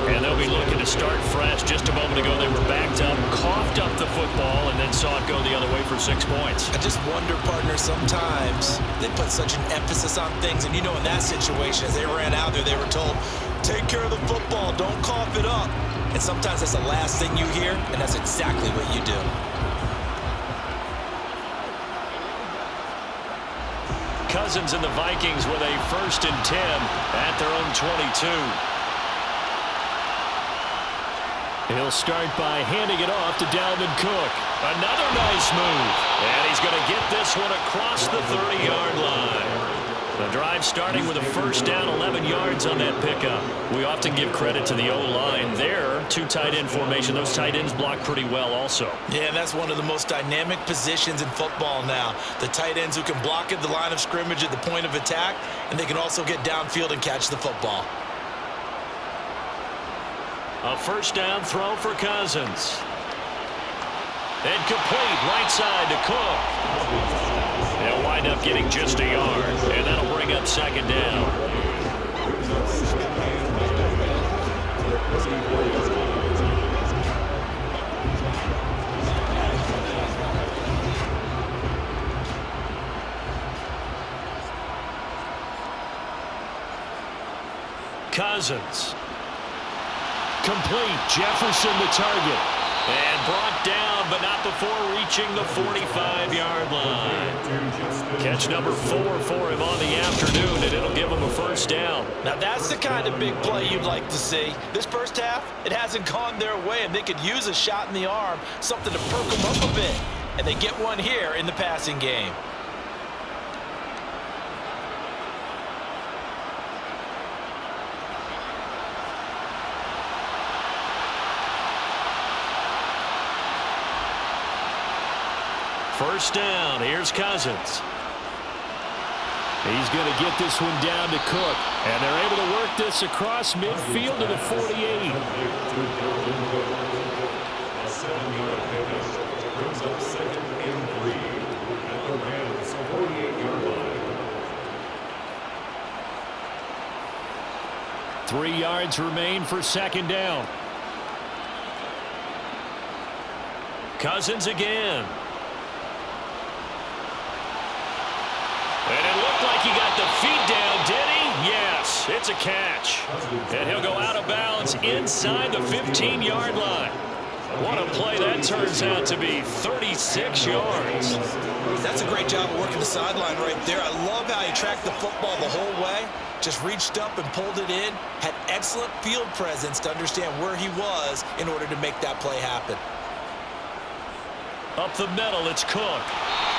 And they'll be looking to start fresh. Just a moment ago, they were backed up, coughed up the football, and then saw it go the other way for 6 points. I just wonder, partner, sometimes they put such an emphasis on things. And you know, in that situation, as they ran out there, they were told, take care of the football, don't cough it up. And sometimes that's the last thing you hear, and that's exactly what you do. Cousins and the Vikings with a 1st and 10 at their own 22. He'll start by handing it off to Dalvin Cook. Another nice move. And he's going to get this one across the 30-yard line. The drive starting with a 1st down, 11 yards on that pickup. We often give credit to the O-line there. 2 tight end formation. Those tight ends block pretty well also. Yeah, and that's one of the most dynamic positions in football now. The tight ends who can block at the line of scrimmage at the point of attack, and they can also get downfield and catch the football. A 1st down throw for Cousins. And complete right side to Cook. They'll wind up getting just a yard, and that'll bring up 2nd down. Cousins. Complete. Jefferson the target. And brought down, but not before reaching the 45-yard line. Catch number 4 for him on the afternoon, and it'll give him a 1st down. Now that's the kind of big play you'd like to see. This first half, it hasn't gone their way, and they could use a shot in the arm, something to perk them up a bit. And they get one here in the passing game. First down, here's Cousins. He's going to get this one down to Cook. And they're able to work this across midfield to the 48. Three yards remain for 2nd down. Cousins again. And it looked like he got the feet down, did he? Yes, it's a catch. And he'll go out of bounds inside the 15-yard line. What a play that turns out to be, 36 yards. That's a great job of working the sideline right there. I love how he tracked the football the whole way, just reached up and pulled it in, had excellent field presence to understand where he was in order to make that play happen. Up the middle, it's Cook.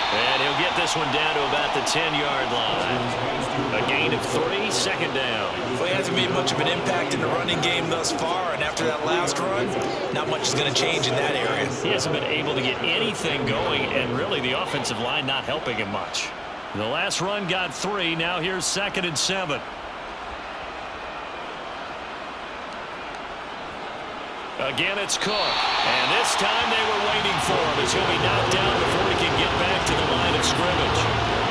And he'll get this one down to about the 10-yard line. A gain of 3, 2nd down. Well, he hasn't made much of an impact in the running game thus far, and after that last run, not much is going to change in that area. He hasn't been able to get anything going, and really the offensive line not helping him much. The last run got 3. Now here's 2nd and 7. Again, it's Cook. And this time they were waiting for him as he'll be knocked down before he can get back to the line of scrimmage.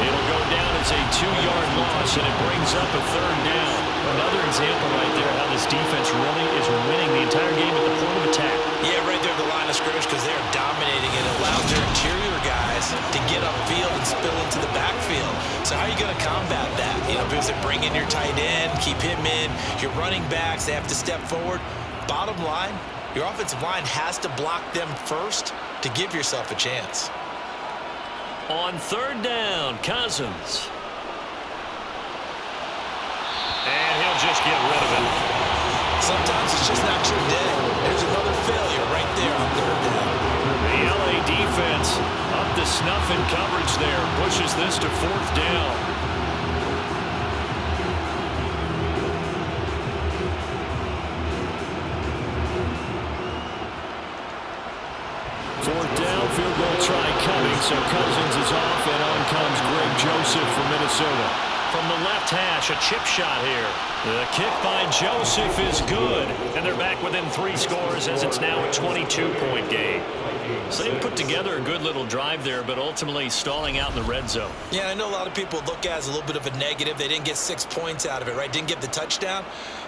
It'll go down as a 2-yard loss, and it brings up a 3rd down. Another example right there how this defense really is winning the entire game at the point of attack. Yeah, right there at the line of scrimmage because they're dominating it. It allows their interior guys to get upfield and spill into the backfield. So how are you going to combat that? You know, because they bring in your tight end, keep him in. Your running backs, they have to step forward. Bottom line, your offensive line has to block them first to give yourself a chance. On 3rd down, Cousins. And he'll just get rid of it. Sometimes it's just not your day. There's another failure right there on 3rd down. The LA defense up to snuff in coverage there. Pushes this to 4th down. Field goal try coming, so Cousins is off, and on comes Greg Joseph from Minnesota. From the left hash, a chip shot here. The kick by Joseph is good, and they're back within 3 scores as it's now a 22-point game. So they put together a good little drive there, but ultimately stalling out in the red zone. Yeah, I know a lot of people look at it as a little bit of a negative. They didn't get 6 points out of it, right? Didn't get the touchdown.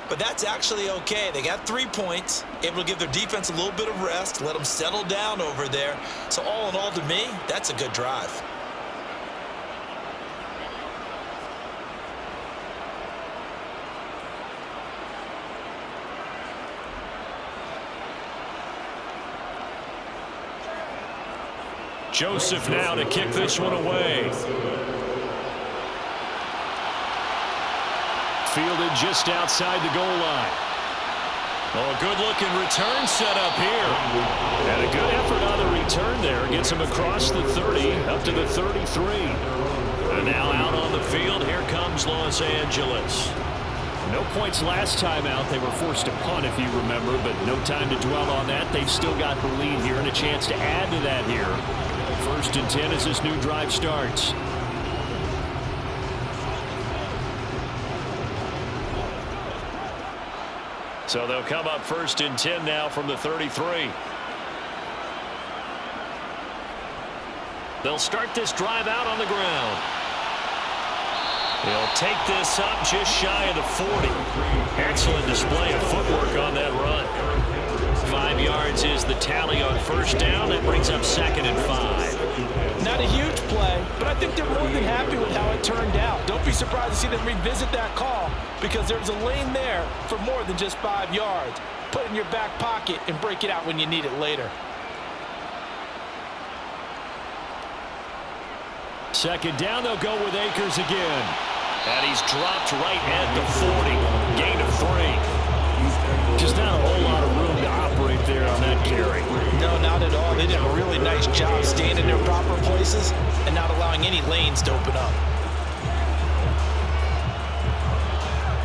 But that's actually okay. They got 3 points, able to give their defense a little bit of rest, let them settle down over there. So all in all, to me, that's a good drive. Joseph now to kick this one away. fielded just outside the goal line. Oh, a good-looking return set up here. And a good effort on the return there. Gets him across the 30, up to the 33. And now out on the field, here comes Los Angeles. No points last time out. They were forced to punt, if you remember, but no time to dwell on that. They've still got the lead here and a chance to add to that here. 1st and 10 as this new drive starts. So they'll come up 1st and 10 now from the 33. They'll start this drive out on the ground. He'll take this up just shy of the 40. Excellent display of footwork on that run. 5 yards is the tally on 1st down. That brings up 2nd and 5. Not a huge play, but I think they're more than happy with how it turned out. Don't be surprised to see them revisit that call because there's a lane there for more than just 5 yards. Put it in your back pocket and break it out when you need it later. 2nd down, they'll go with Akers again. And he's dropped right at the 40. Gain of 3. Just not a whole lot of room to operate there on that carry. No, not at all. They did a really nice job staying in their proper places and not allowing any lanes to open up.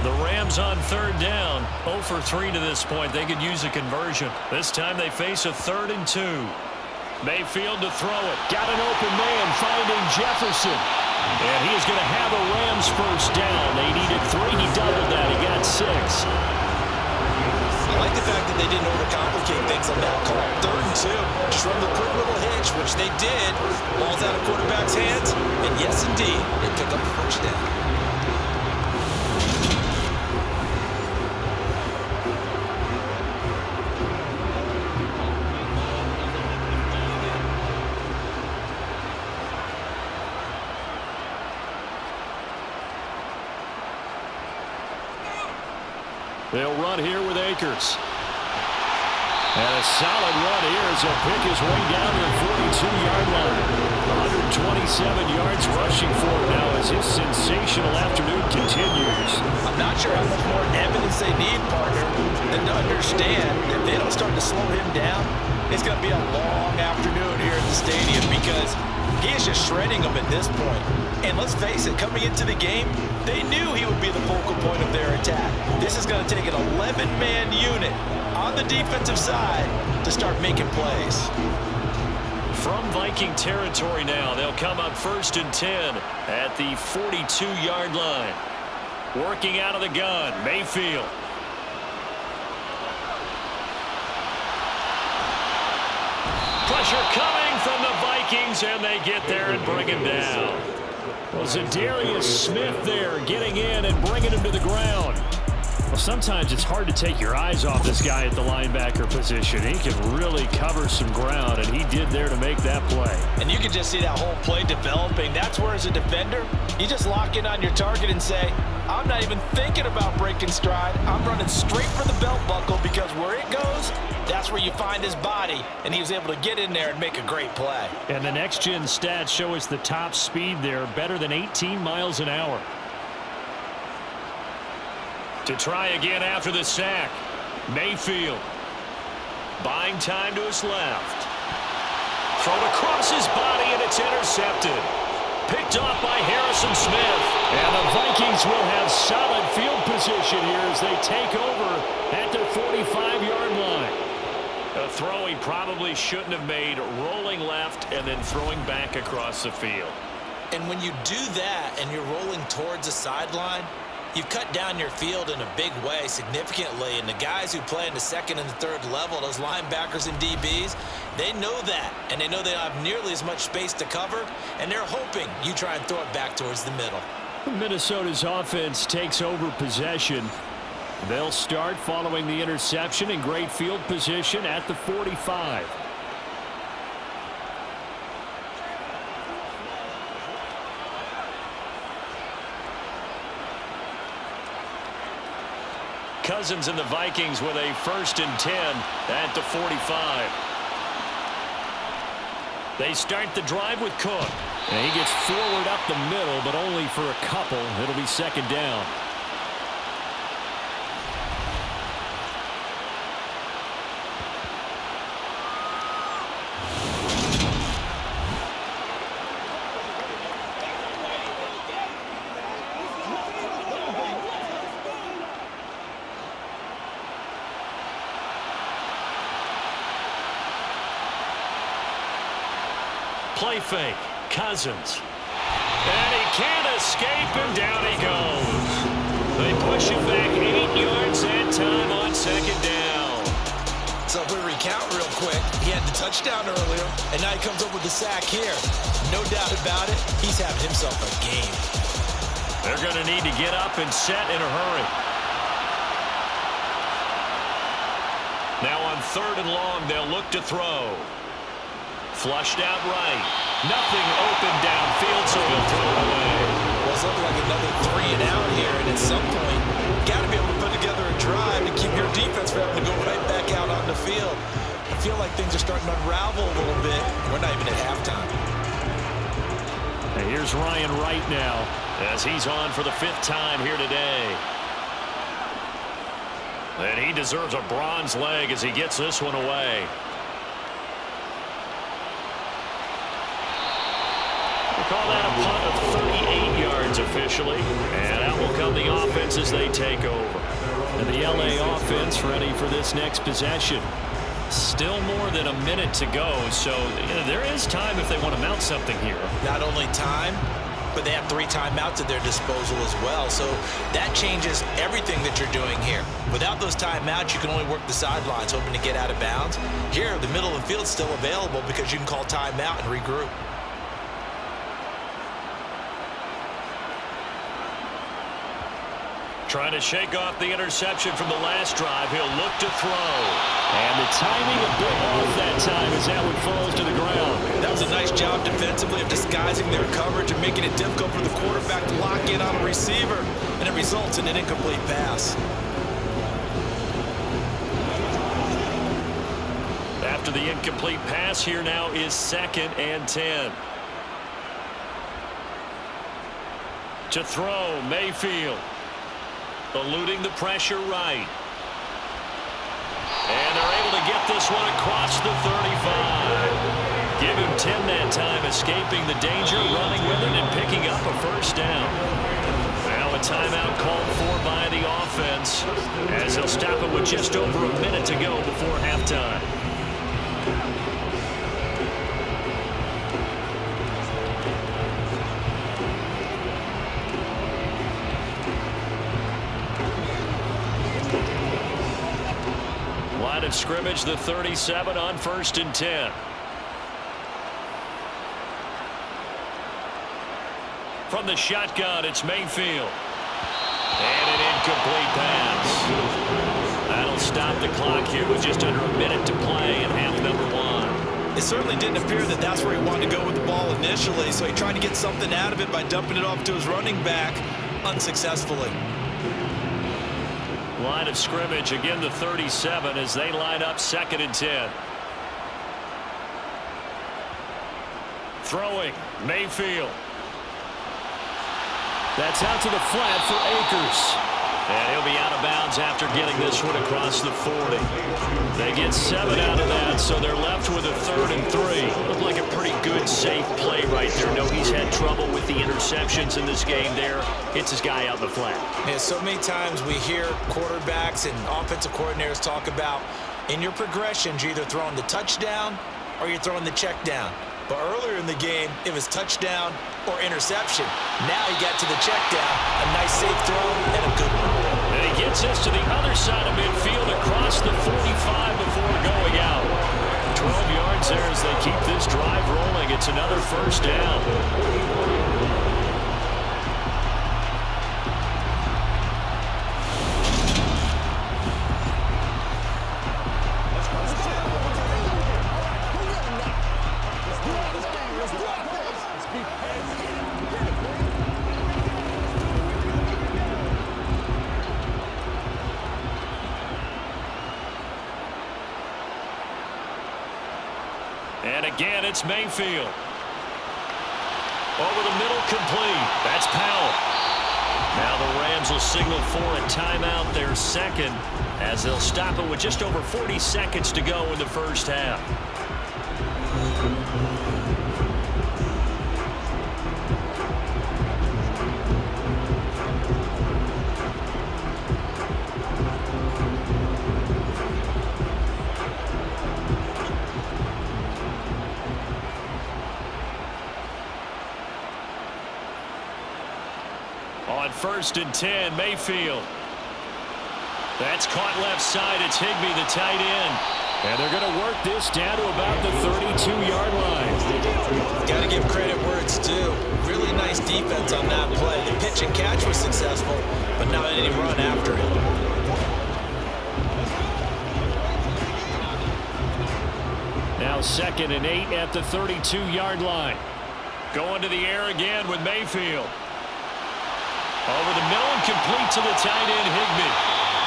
The Rams on 3rd down. 0 for 3 to this point. They could use a conversion. This time they face a 3rd and 2. Mayfield to throw it. Got an open man finding Jefferson. And he is going to have a Rams 1st down. They needed 3. He doubled that. He got 6. I like the fact that they didn't overcomplicate things on that call. 3rd and 2. Just run the quick little hitch, which they did. Ball's out of quarterback's hands. And yes, indeed, they pick up the 1st down. They'll run here with Akers. And a solid run here as he'll pick his way down to the 42-yard line. 127 yards rushing for him now as his sensational afternoon continues. I'm not sure how much more evidence they need, partner, than to understand if they don't start to slow him down, it's going to be a long afternoon here at the stadium because he is just shredding them at this point. And let's face it, coming into the game, they knew he would be the focal point of their attack. This is going to take an 11-man unit on the defensive side to start making plays. From Viking territory now, they'll come up 1st and 10 at the 42-yard line. Working out of the gun, Mayfield. Pressure coming from the Vikings, and they get there and bring him down. Well, Zadarius Smith there getting in and bringing him to the ground. Well, sometimes it's hard to take your eyes off this guy at the linebacker position. He can really cover some ground, and he did there to make that play. And you can just see that whole play developing. That's where, as a defender, you just lock in on your target and say, I'm not even thinking about breaking stride. I'm running straight for the belt buckle because where it goes, that's where you find his body. And he was able to get in there and make a great play. And the next-gen stats show us the top speed there, better than 18 miles an hour. To try again after the sack, Mayfield. Buying time to his left. Thrown across his body, and it's intercepted. Picked off by Harrison Smith. And the Vikings will have solid field position here as they take over at their 45-yard line. A throw he probably shouldn't have made, rolling left and then throwing back across the field. And when you do that and you're rolling towards the sideline, you've cut down your field in a big way significantly, and the guys who play in the 2nd and the 3rd level, those linebackers and DBs, they know that, and they know they don't have nearly as much space to cover, and they're hoping you try and throw it back towards the middle. Minnesota's offense takes over possession. They'll start following the interception in great field position at the 45. Cousins and the Vikings with a 1st and 10 at the 45. They start the drive with Cook. And he gets forward up the middle, but only for a couple. It'll be 2nd down. Play fake. Cousins. And he can't escape, and down he goes. They push him back 8 yards that time on second down. So if we recount real quick, he had the touchdown earlier, and now he comes up with the sack here. No doubt about it, he's having himself a game. They're going to need to get up and set in a hurry. Now on 3rd and long, they'll look to throw. Flushed out right. Nothing open downfield, so he'll throw it away. Well, it's looking like another 3 and out here, and at some point, you got to be able to put together a drive and keep your defense from having to go right back out on the field. I feel like things are starting to unravel a little bit. We're not even at halftime. And here's Ryan Wright now, as he's on for the 5th time here today. And he deserves a bronze leg as he gets this one away. We'll call that a punt of 38 yards officially. And out will come the offense as they take over. And the LA offense ready for this next possession. Still more than a minute to go, so there is time if they want to mount something here. Not only time, but they have 3 timeouts at their disposal as well. So that changes everything that you're doing here. Without those timeouts, you can only work the sidelines, hoping to get out of bounds. Here, the middle of the field's still available because you can call timeout and regroup. Trying to shake off the interception from the last drive. He'll look to throw. And the timing a bit off that time as that one falls to the ground. That was a nice job defensively of disguising their coverage and making it difficult for the quarterback to lock in on a receiver. And it results in an incomplete pass. After the incomplete pass, here now is 2nd and 10. To throw, Mayfield. Eluding the pressure right. And they're able to get this one across the 35. Give him 10 that time, escaping the danger, running with it, and picking up a 1st down. Now a timeout called for by the offense, as they'll stop it with just over a minute to go before halftime. Line of scrimmage, the 37 on 1st and 10. From the shotgun, it's Mayfield. And an incomplete pass. That'll stop the clock here with just under a minute to play in half number 1. It certainly didn't appear that that's where he wanted to go with the ball initially, so he tried to get something out of it by dumping it off to his running back unsuccessfully. Line of scrimmage, again the 37 as they line up 2nd and 10. Throwing, Mayfield. That's out to the flat for Akers. And he'll be out of bounds after getting this one across the 40. They get 7 out of that, so they're left with a 3rd and 3. Looked like a pretty good, safe play right there. No, he's had trouble with the interceptions in this game there. Hits his guy out in the flat. Yeah, so many times we hear quarterbacks and offensive coordinators talk about in your progressions, you're either throwing the touchdown or you're throwing the check down. But earlier in the game, it was touchdown or interception. Now he got to the check down, a nice safe throw, and a good one. And he gets us to the other side of midfield across the 45 before going out. 12 yards there as they keep this drive rolling. It's another 1st down. And again, it's Mayfield. Over the middle, complete. That's Powell. Now the Rams will signal for a timeout, their 2nd, as they'll stop it with just over 40 seconds to go in the 1st half. On 1st and 10, Mayfield. That's caught left side. It's Higbee, the tight end. And they're going to work this down to about the 32-yard line. Got to give credit where it's due. Really nice defense on that play. The pitch and catch was successful, but not any run after it. Now 2nd and 8 at the 32-yard line. Going to the air again with Mayfield. Over the middle and complete to the tight end, Higbee.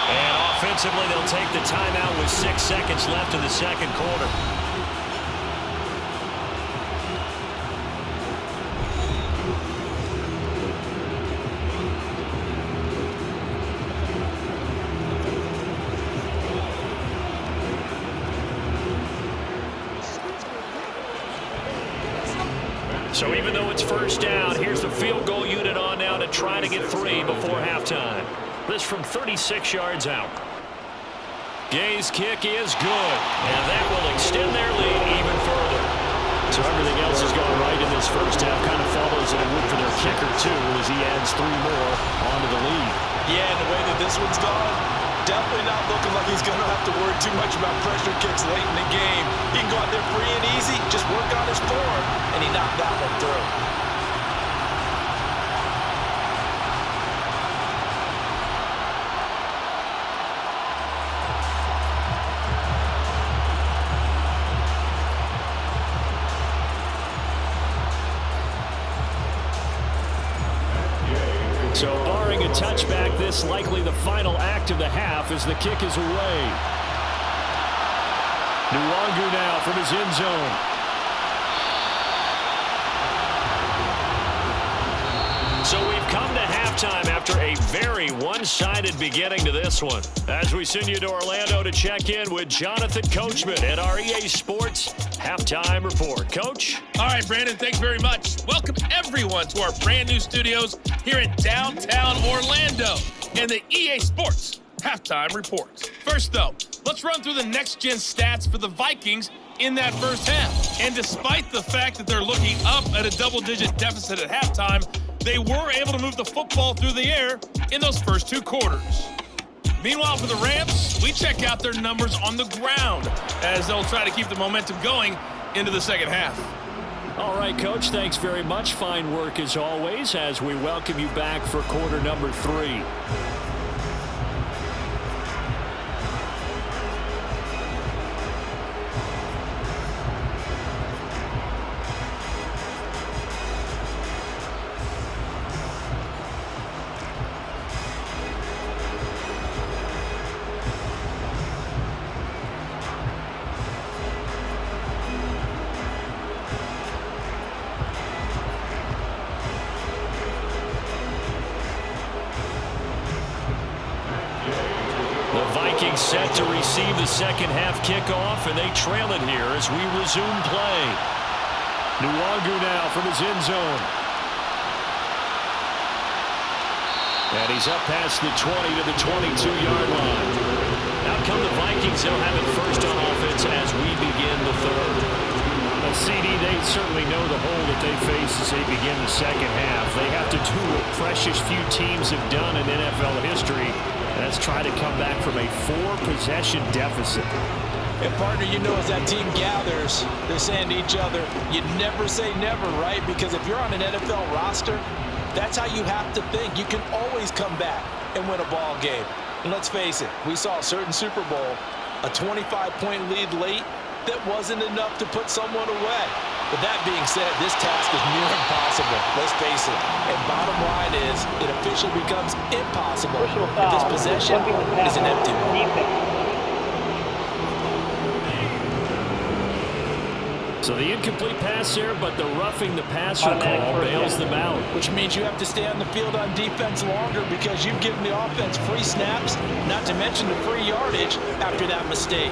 And offensively, they'll take the timeout with 6 seconds left in the second quarter. So even though it's 1st down, here's the field goal unit on now to try to get 3 before halftime. This from 36 yards out. Gay's kick is good, and that will extend their lead even further. So everything else has gone right in this first half. Kind of follows that it would for their kicker, too, as he adds 3 more onto the lead. Yeah, and the way that this one's gone, definitely not looking like he's going to have to worry too much about pressure kicks late in the game. He can go out there free and easy, just work on his form, and he knocked that one through. So barring a touchback, this likely the final act of the half as the kick is away. Nwangu now from his end zone. So we've come to halftime after a very one-sided beginning to this one. As we send you to Orlando to check in with Jonathan Coachman at our EA Sports Halftime Report. Coach? All right, Brandon, thanks very much. Welcome, everyone, to our brand new studios here in downtown Orlando and the EA Sports Halftime Report. First, though, let's run through the next-gen stats for the Vikings in that first half. And despite the fact that they're looking up at a double-digit deficit at halftime, they were able to move the football through the air in those first 2 quarters. Meanwhile, for the Rams, we check out their numbers on the ground as they'll try to keep the momentum going into the second half. All right, Coach, thanks very much. Fine work as always as we welcome you back for quarter number 3. Vikings set to receive the second half kickoff, and they trail it here as we resume play. Nwangu now from his end zone. And he's up past the 20 to the 22-yard line. Out come the Vikings. They'll have it first on offense as we begin the third. CD, they certainly know the hole that they face as they begin the second half. They have to do what precious few teams have done in NFL history. That's try to come back from a 4-possession deficit. And partner, you know, as that team gathers, they're saying to each other, you never say never, right? Because if you're on an NFL roster, that's how you have to think. You can always come back and win a ball game. And let's face it, we saw a certain Super Bowl, a 25-point lead late, that wasn't enough to put someone away. But that being said, this task is near impossible. Let's face it. And bottom line is, it officially becomes impossible if this possession is an empty one. So the incomplete pass there, but the roughing the passer call bails them out. Which means you have to stay on the field on defense longer because you've given the offense free snaps, not to mention the free yardage after that mistake.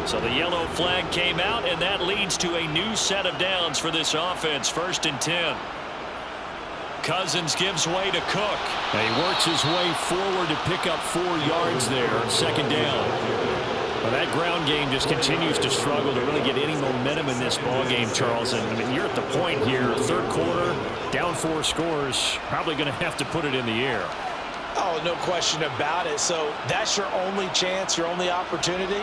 So the yellow flag came out, and that leads to a new set of downs for this offense. 1st and 10. Cousins gives way to Cook. And he works his way forward to pick up 4 yards there. 2nd down. Well, that ground game just continues to struggle to really get any momentum in this ball game, Charles. And I mean, you're at the point here, 3rd quarter, Down 4 scores, probably going to have to put it in the air. Oh, no question about it. So that's your only chance, your only opportunity.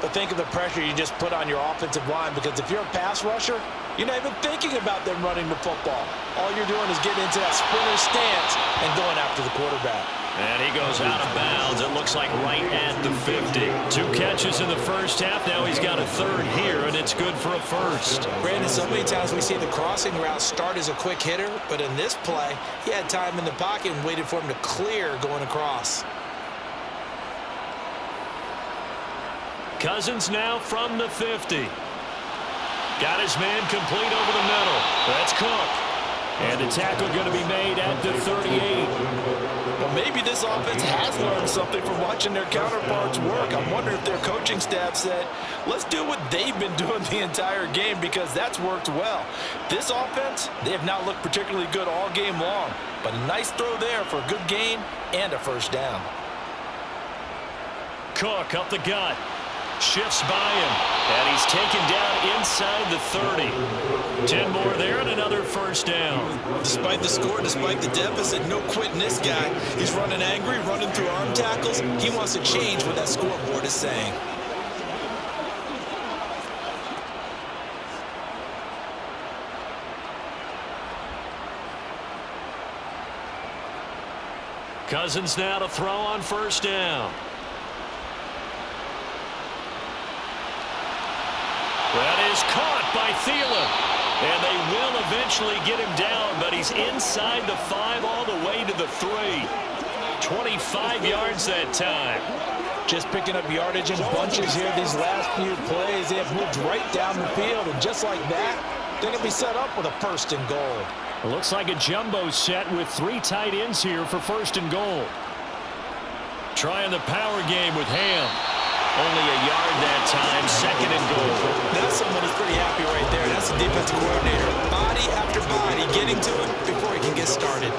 But think of the pressure you just put on your offensive line, because if you're a pass rusher, you're not even thinking about them running the football. All you're doing is getting into that sprinter stance and going after the quarterback. And he goes out of bounds. It looks like right at the 50. 2 catches in the first half. Now he's got a third here, and it's good for a first. Brandon, so many times we see the crossing route start as a quick hitter, but in this play, he had time in the pocket and waited for him to clear going across. Cousins now from the 50. Got his man complete over the middle. That's Cook. And the tackle going to be made at the 38. Well, maybe this offense has learned something from watching their counterparts work. I'm wondering if their coaching staff said, let's do what they've been doing the entire game, because that's worked well. This offense, they have not looked particularly good all game long, but a nice throw there for a good gain and a first down. Cook up the gut. Shifts by him, and he's taken down inside the 30. 10 more there and another first down. Despite the score, despite the deficit, no quitting this guy. He's running angry, running through arm tackles. He wants to change what that scoreboard is saying. Cousins now to throw on first down. That is caught by Thielen. And they will eventually get him down, but he's inside the 5 all the way to the 3. 25 yards that time. Just picking up yardage in bunches here these last few plays. They have moved right down the field, and just like that, they're going to be set up with a first and goal. It looks like a jumbo set with 3 tight ends here for first and goal. Trying the power game with Ham. Only a yard that time, second and goal. That's someone who's pretty happy right there. That's the defensive coordinator. Body after body getting to him before he can get started.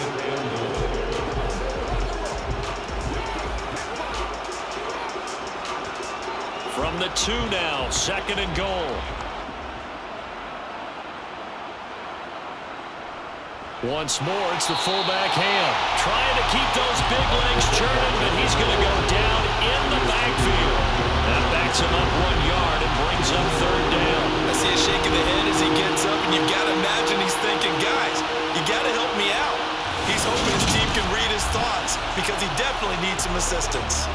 From the 2 now, second and goal. Once more, it's the fullback Ham. Trying to keep those big legs churning, but he's going to go down in the backfield. That backs him up 1 yard and brings up third down. I see a shake of the head as he gets up, and you've got to imagine he's thinking, guys, you got to help me out. He's hoping his team can read his thoughts, because he definitely needs some assistance.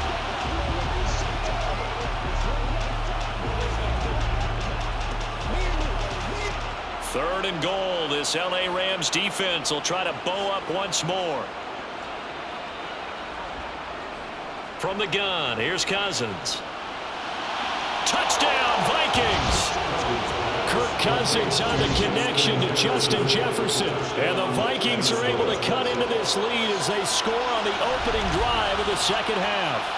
Third and goal. This L.A. Rams defense will try to bow up once more. From the gun, here's Cousins. Touchdown, Vikings! Kirk Cousins on the connection to Justin Jefferson. And the Vikings are able to cut into this lead as they score on the opening drive of the second half.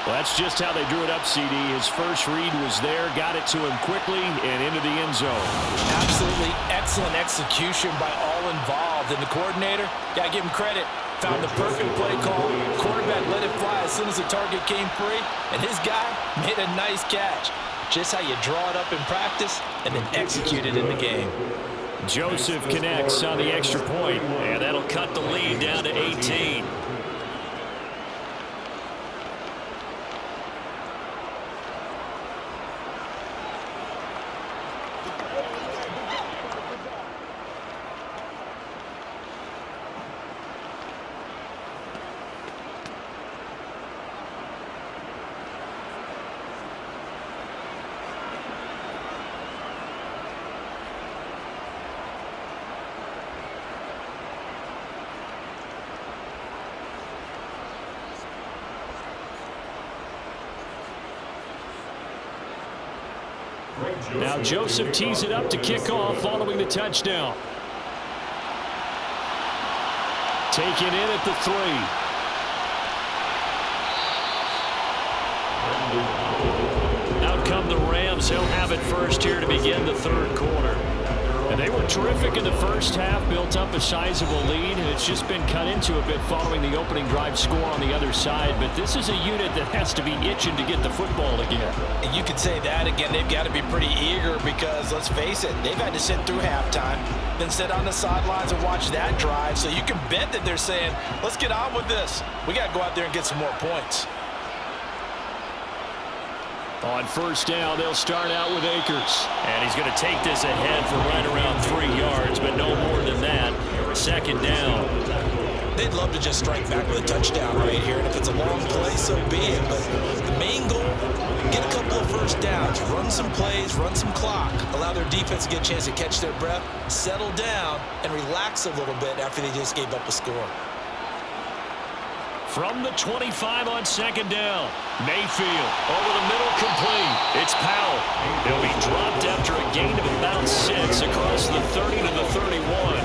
Well, that's just how they drew it up, CD. His first read was there, got it to him quickly, and into the end zone. Absolutely excellent execution by all involved. And the coordinator, got to give him credit, found the perfect play call. Quarterback let it fly as soon as the target came free, and his guy made a nice catch. Just how you draw it up in practice and then execute it in the game. Joseph connects on the extra point, and that'll cut the lead down to 18. Now Joseph tees it up to kick off following the touchdown. Taken in at the 3. Out come the Rams. They'll have it first here to begin the third quarter. And They were terrific in the first half, built up a sizable lead, and it's just been cut into a bit following the opening drive score on the other side. But this is a unit that has to be itching to get the football again. And you could say that again. They've got to be pretty eager because, let's face it, they've had to sit through halftime, then sit on the sidelines and watch that drive. So you can bet that they're saying, let's get on with this. We got to go out there and get some more points. On first down, they'll start out with Akers. And he's going to take this ahead for right around 3 yards, but no more than that. Second down. They'd love to just strike back with a touchdown right here, and if it's a long play, so be it. But the main goal, get a couple of first downs, run some plays, run some clock, allow their defense to get a chance to catch their breath, settle down, and relax a little bit after they just gave up a score. From the 25 on second down, Mayfield over the middle, complete. It's Powell. He'll be dropped after a gain of about 6 across the 30 to the 31.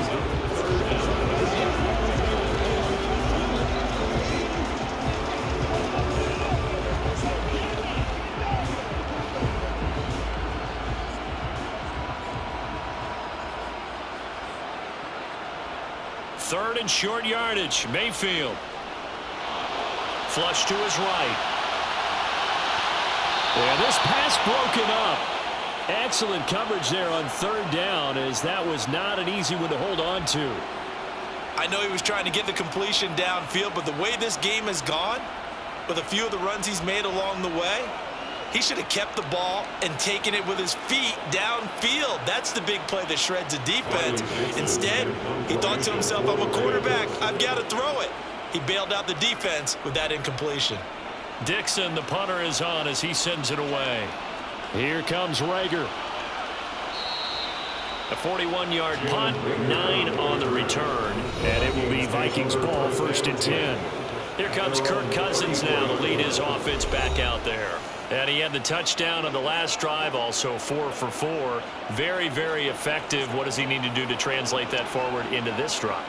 Third and short yardage, Mayfield. Flush to his right. And this pass broken up. Excellent coverage there on third down, as that was not an easy one to hold on to. I know he was trying to get the completion downfield, but the way this game has gone, with a few of the runs he's made along the way, he should have kept the ball and taken it with his feet downfield. That's the big play that shreds a defense. Instead, he thought to himself, I'm a quarterback, I've got to throw it. He bailed out the defense with that incompletion. Dixon, the punter, is on as he sends it away. Here comes Rager. A 41-yard punt, 9 on the return, and it will be Vikings ball, 1st and 10. Here comes Kirk Cousins now to lead his offense back out there. And he had the touchdown on the last drive, also 4 for 4. Very, very effective. What does he need to do to translate that forward into this drive?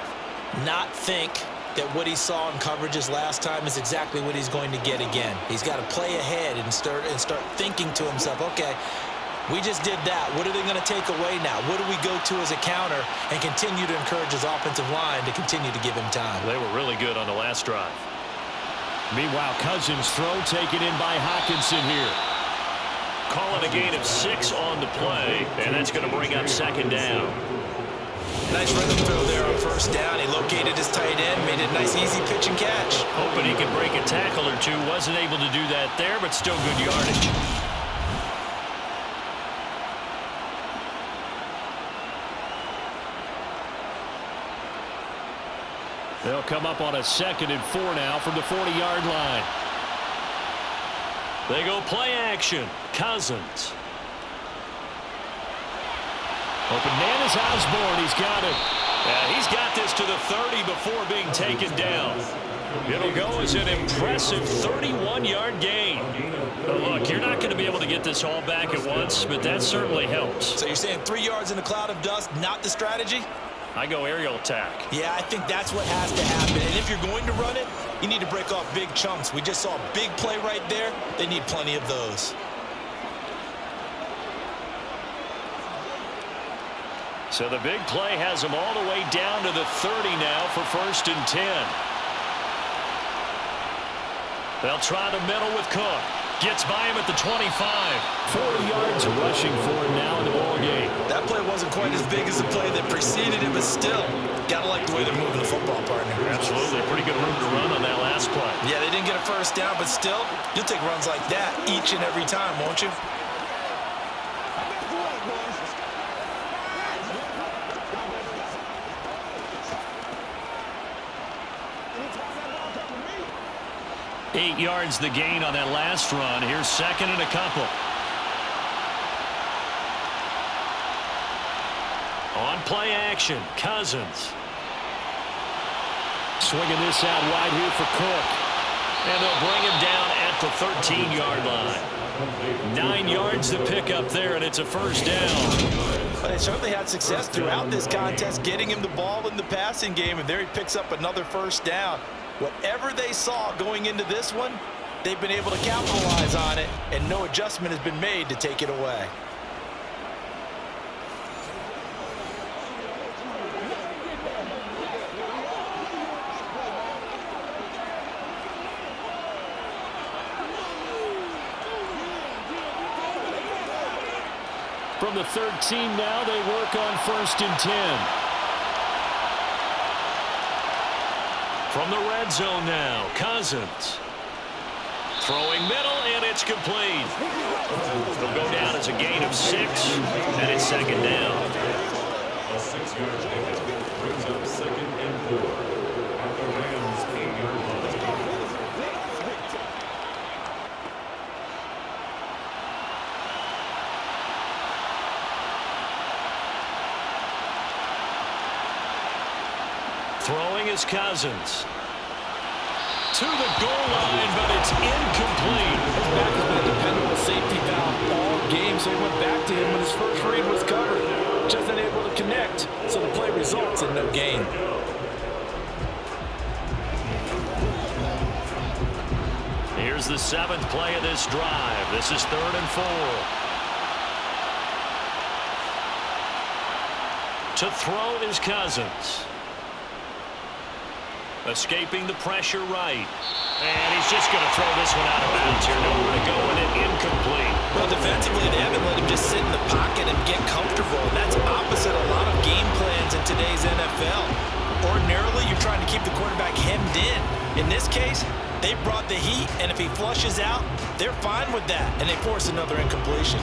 Not think that what he saw in coverages last time is exactly what he's going to get again. He's got to play ahead and start thinking to himself, okay, we just did that. What are they going to take away now? What do we go to as a counter? And continue to encourage his offensive line to continue to give him time. They were really good on the last drive. Meanwhile, Cousins' throw taken in by Hockenson here. Calling a gain of 6 on the play, and that's going to bring up second down. Nice rhythm throw there on first down. He located his tight end, made it a nice easy pitch and catch. Hoping he could break a tackle or two. Wasn't able to do that there, but still good yardage. They'll come up on a 2nd and 4 now from the 40-yard line. They go play action. Cousins. Open man is Osborne. He's got it. He's got this to the 30 before being taken down. It'll go as an impressive 31-yard gain. Look, you're not going to be able to get this all back at once, but that certainly helps. So you're saying 3 yards in a cloud of dust, not the strategy? I go aerial attack. Yeah, I think that's what has to happen. And if you're going to run it, you need to break off big chunks. We just saw a big play right there. They need plenty of those. So the big play has them all the way down to the 30 now for 1st and 10. They'll try the middle with Cook. Gets by him at the 25. 40 yards rushing for him now in the ball game. That play wasn't quite as big as the play that preceded it, but still, gotta like the way they're moving the football, partner. Absolutely. Pretty good room to run on that last play. Yeah, they didn't get a first down, but still, you'll take runs like that each and every time, won't you? Eight yards the gain on that last run. Here's 2nd and a couple. On play action, Cousins. Swinging this out wide here for Cook. And they'll bring him down at the 13-yard line. 9 yards to pick up there, and it's a first down. But they certainly had success throughout this contest, getting him the ball in the passing game, and there he picks up another first down. Whatever they saw going into this one, they've been able to capitalize on it, and no adjustment has been made to take it away. from the 13 now. They work on 1st and 10. From the red zone now, Cousins. Throwing middle, and it's complete. It'll go down as a gain of 6, and it's 2nd down. A 6-yard gain brings up 2nd and 4 at the Rams' 8-yard line. Throwing is Cousins. To the goal line, but it's incomplete. His back has been a dependable safety valve all game, so he went back to him when his first read was covered. Just unable to connect, so the play results in no gain. Here's the 7th play of this drive. This is 3rd and 4. To throw is Cousins. Escaping the pressure right. And he's just going to throw this one out of bounds here. Nowhere to go with it. Incomplete. Well, defensively, they haven't let him just sit in the pocket and get comfortable. And that's opposite a lot of game plans in today's NFL. Ordinarily, you're trying to keep the quarterback hemmed in. In this case, they brought the heat, and if he flushes out, they're fine with that. And they force another incompletion.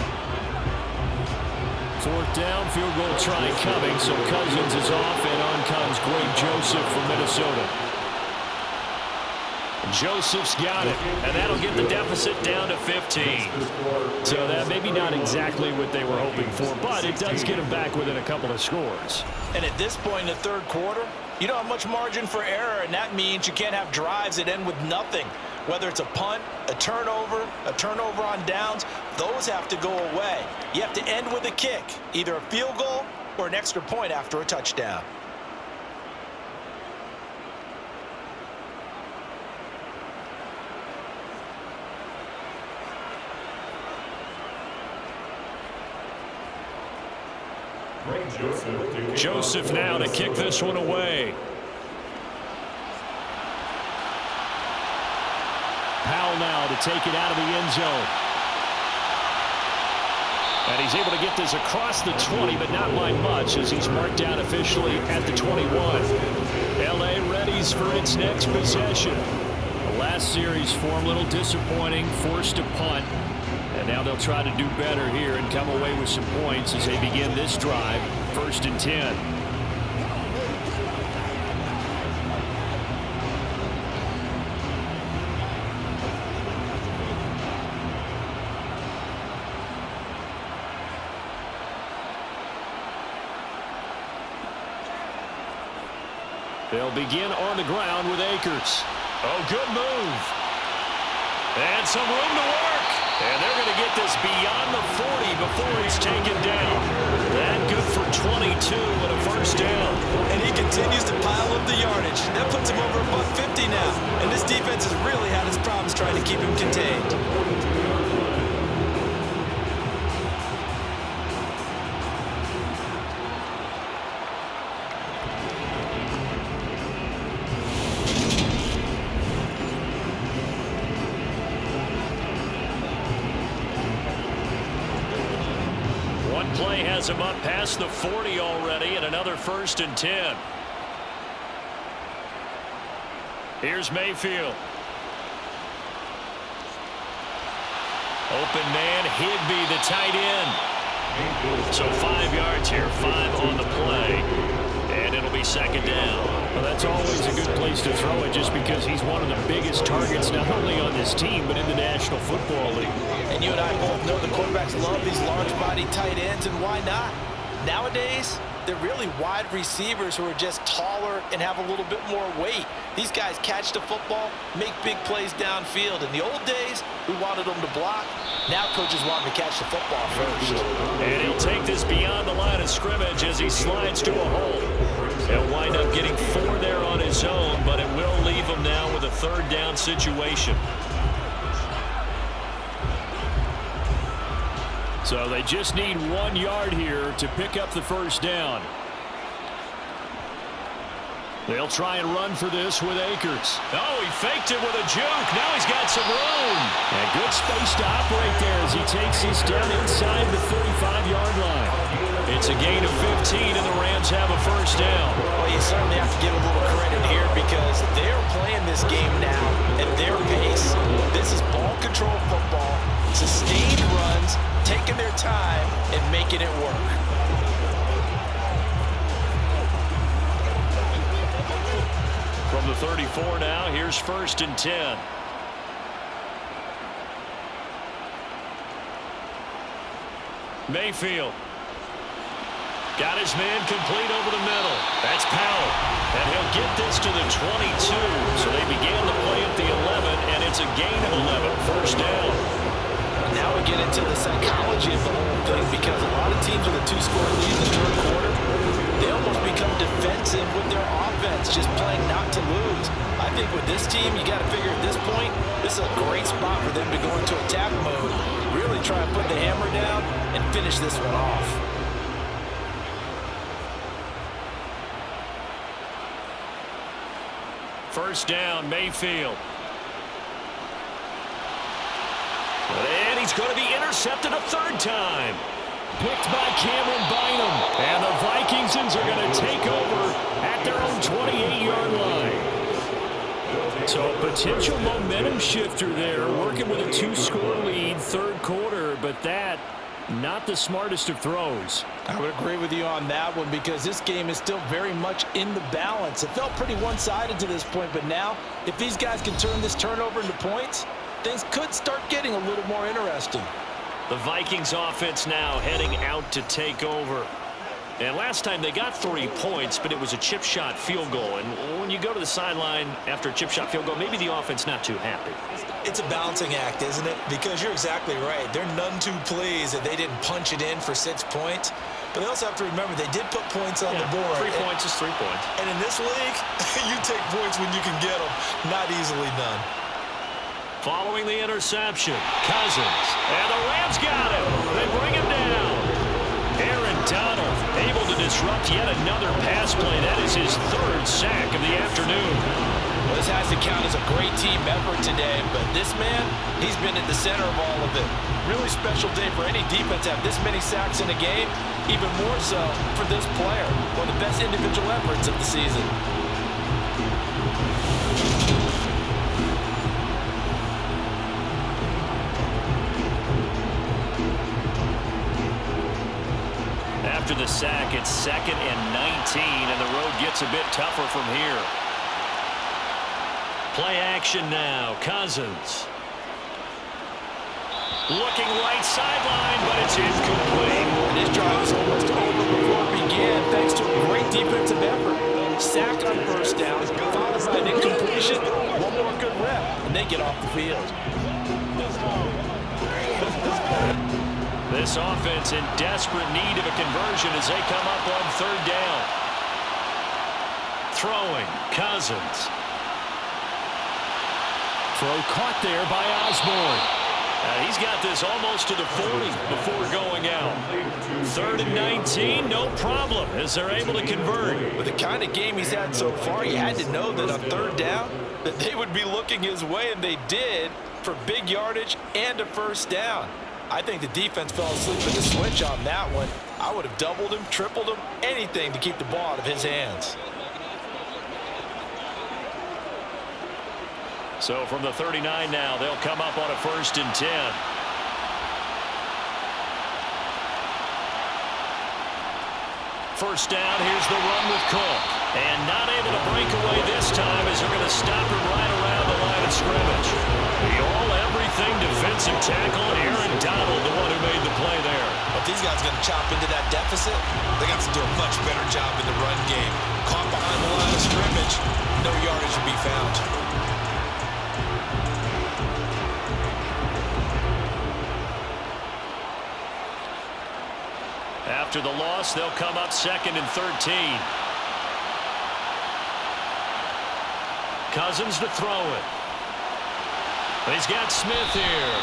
4th down, field goal try coming, so Cousins is off, and on comes Greg Joseph from Minnesota. Joseph's got it, and that'll get the deficit down to 15. So that maybe not exactly what they were hoping for, but it does get them back within a couple of scores. And at this point in the 3rd quarter, you don't have much margin for error, and that means you can't have drives that end with nothing. Whether it's a punt, a turnover on downs, those have to go away. You have to end with a kick, either a field goal or an extra point after a touchdown. Joseph now to kick this one away. Powell now to take it out of the end zone. And he's able to get this across the 20, but not by much, as he's marked down officially at the 21. L.A. readies for its next possession. The last series form a little disappointing, forced to punt. And now they'll try to do better here and come away with some points as they begin this drive. 1st and 10. They'll begin on the ground with Akers. Oh, good move. And some room to work. And they're going to get this beyond the 40 before it's taken down. That good for 22 and a 1st down. And he continues to pile up the yardage. That puts him over $150 now. And this defense has really had its problems trying to keep him contained. Play has him up past the 40 already, and another 1st and 10. Here's Mayfield. Open man, Higbee, the tight end. So 5 yards here, 5 on the play, and it'll be 2nd down. Well, that's always a good place to throw it, just because he's one of the biggest targets not only on this team but in the National Football League. And you and I both know the quarterbacks love these large-body tight ends, and why not? Nowadays, they're really wide receivers who are just taller and have a little bit more weight. These guys catch the football, make big plays downfield. In the old days, we wanted them to block. Now coaches want them to catch the football first. And he'll take this beyond the line of scrimmage as he slides to a hole. He'll wind up getting 4 there on his own, but it will leave him now with a 3rd down situation. So they just need 1 yard here to pick up the 1st down. They'll try and run for this with Akers. Oh, he faked it with a juke. Now he's got some room. And good space to operate there as he takes this down inside the 35-yard line. It's a gain of 15, and the Rams have a first down. Well, you certainly have to give a little credit here because they're playing this game now at their pace. This is ball control football, sustained runs, taking their time, and making it work. From the 34 now, here's 1st and 10. Mayfield. Got his man complete over the middle. That's Powell. And he'll get this to the 22. So they began the play at the 11, and it's a gain of 11. First down. Now we get into the psychology of the whole thing because a lot of teams with a 2-score lead in the third quarter, they almost become defensive with their offense, just playing not to lose. I think with this team, you got to figure at this point, this is a great spot for them to go into attack mode, really try to put the hammer down and finish this one off. First down, Mayfield. And he's going to be intercepted a third time. Picked by Cameron Bynum. And the Vikings are going to take over at their own 28-yard line. So a potential momentum shifter there, working with a 2-score lead, third quarter, but that not the smartest of throws. I would agree with you on that one because this game is still very much in the balance. It felt pretty one-sided to this point, but now if these guys can turn this turnover into points, things could start getting a little more interesting. The Vikings offense now heading out to take over. And last time they got 3 points, but it was a chip shot field goal. And when you go to the sideline after a chip shot field goal, maybe the offense not too happy. It's a balancing act, isn't it? Because you're exactly right. They're none too pleased that they didn't punch it in for 6 points. But they also have to remember they did put points on the board. 3 points is 3 points. And in this league, you take points when you can get them. Not easily done. Following the interception, Cousins. And the Rams got him. They bring him down. Aaron Donald able to disrupt yet another pass play. That is his 3rd sack of the afternoon. Well, this has to count as a great team effort today, but this man, he's been at the center of all of it. Really special day for any defense to have this many sacks in a game, even more so for this player. One of the best individual efforts of the season. After the sack, it's 2nd and 19, and the road gets a bit tougher from here. Play action now. Cousins. Looking right sideline, but it's incomplete. And this drive was almost over before it began, thanks to a great defensive effort. Sack on first down, followed by an incompletion, one more good rep, and they get off the field. This offense in desperate need of a conversion as they come up on 3rd down. Throwing, Cousins. Throw caught there by Osborne. He's got this almost to the 40 before going out. 3rd and 19, no problem as they're able to convert. With the kind of game he's had so far, you had to know that on 3rd down that they would be looking his way, and they did for big yardage and a first down. I think the defense fell asleep at the switch on that one. I would have doubled him, tripled him, anything to keep the ball out of his hands. So from the 39 now, they'll come up on a 1st and 10. First down, here's the run with Kirk. And not able to break away this time as they're going to stop him right around the line of scrimmage. The all-everything defensive tackle, Aaron Donald, the one who made the play there. But these guys are going to chop into that deficit. They got to do a much better job in the run game. Caught behind the line of scrimmage, no yardage to be found. After the loss, they'll come up 2nd and 13. Cousins to throw it. He's got Smith here.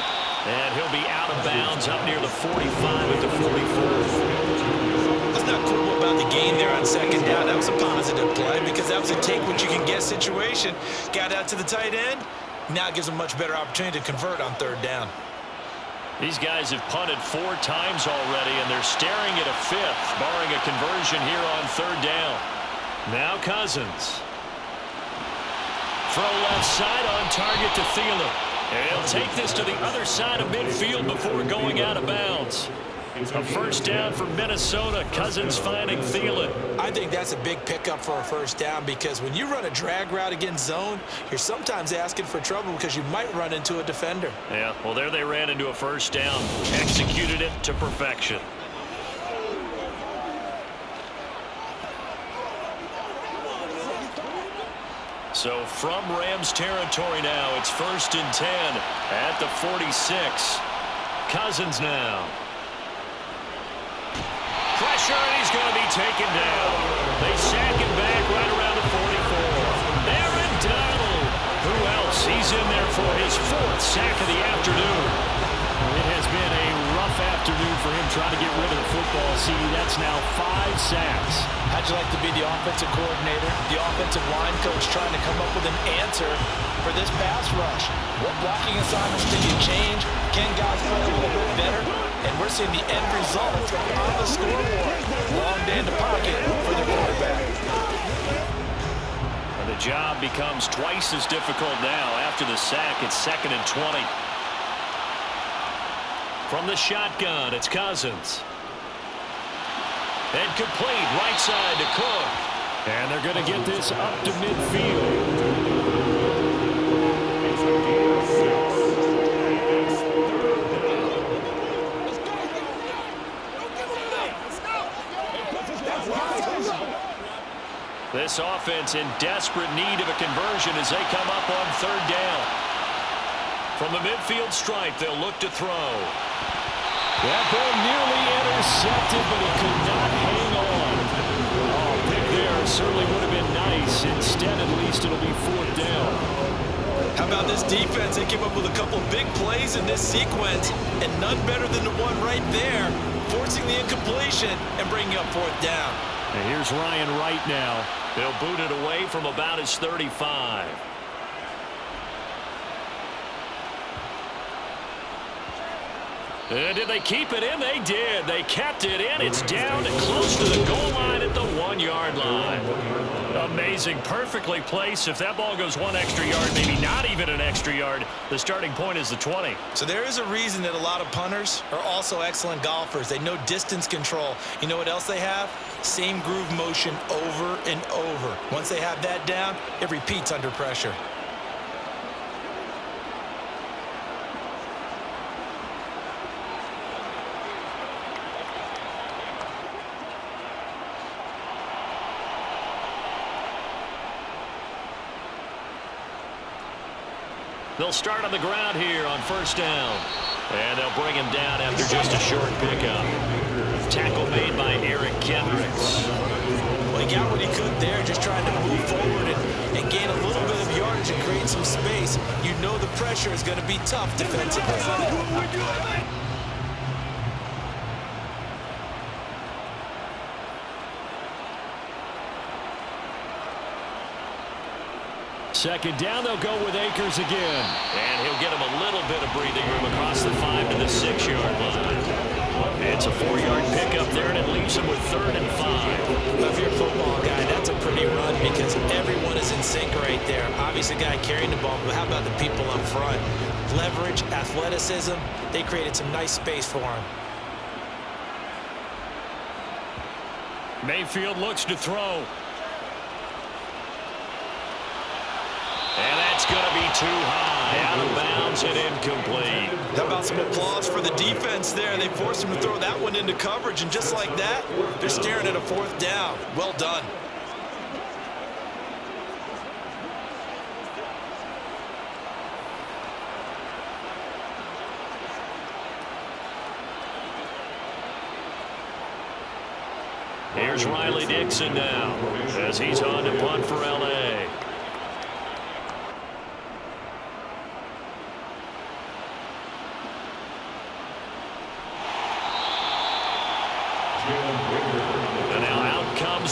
And he'll be out of bounds up near the 45 at the 44. Let's not quibble about the gain there on second down. That was a positive play because that was a take-what-you-can-get situation. Got out to the tight end. Now it gives them a much better opportunity to convert on third down. These guys have punted 4 times already, and they're staring at a 5th, barring a conversion here on third down. Now Cousins. Throw left side on target to Thielen. And he'll take this to the other side of midfield before going out of bounds. A first down for Minnesota. Cousins finding Thielen. I think that's a big pickup for a first down because when you run a drag route against zone, you're sometimes asking for trouble because you might run into a defender. Yeah, well, there they ran into a first down. Executed it to perfection. So from Rams territory now, it's 1st and 10 at the 46. Cousins now. Pressure, and he's going to be taken down. They sack him back right around the 44. Aaron Donald. Who else? He's in there for his 4th sack of the afternoon. It has been a rough afternoon for him trying to get rid of the football. See, that's now 5 sacks. How'd you like to be the offensive coordinator, the offensive line coach trying to come up with an answer for this pass rush? What blocking assignments can you change? Can guys play a little bit better? And we're seeing the end result on the scoreboard. Long day in the pocket for the quarterback. And the job becomes twice as difficult now. After the sack, it's 2nd and 20. From the shotgun, it's Cousins. And complete, right side to Kirk. And they're going to get this up to midfield. This offense in desperate need of a conversion as they come up on third down. From the midfield stripe, they'll look to throw. That ball nearly intercepted, but he could not hang on. Oh, pick there certainly would have been nice. Instead, at least it'll be 4th down. How about this defense? They came up with a couple big plays in this sequence, and none better than the one right there, forcing the incompletion and bringing up 4th down. And here's Ryan Wright now. They'll boot it away from about his 35. And did they keep it in? They did. They kept it in. It's down and close to the goal line at the 1-yard line. Amazing. Perfectly placed. If that ball goes 1 extra yard, maybe not even an extra yard, the starting point is the 20. So there is a reason that a lot of punters are also excellent golfers. They know distance control. You know what else they have? Same groove motion over and over. Once they have that down, it repeats under pressure. They'll start on the ground here on first down. And they'll bring him down after just a short pickup. Tackle made by Eric Kendricks. Well, he got what he could there, just trying to move forward and gain a little bit of yardage and create some space. You know the pressure is going to be tough defensively. Second down, they'll go with Akers again. And he'll get him a little bit of breathing room across the 5 to the 6-yard line. It's a 4-yard pickup there, and it leaves him with 3rd and 5. If you're a football guy, that's a pretty run because everyone is in sync right there. Obviously, the guy carrying the ball, but how about the people up front? Leverage, athleticism, they created some nice space for him. Mayfield looks to throw. And that's going to be too high, out of bounds and incomplete. How about some applause for the defense there? They forced him to throw that one into coverage, and just like that, they're staring at a 4th down. Well done. Here's Riley Dixon now as he's on to punt for L.A.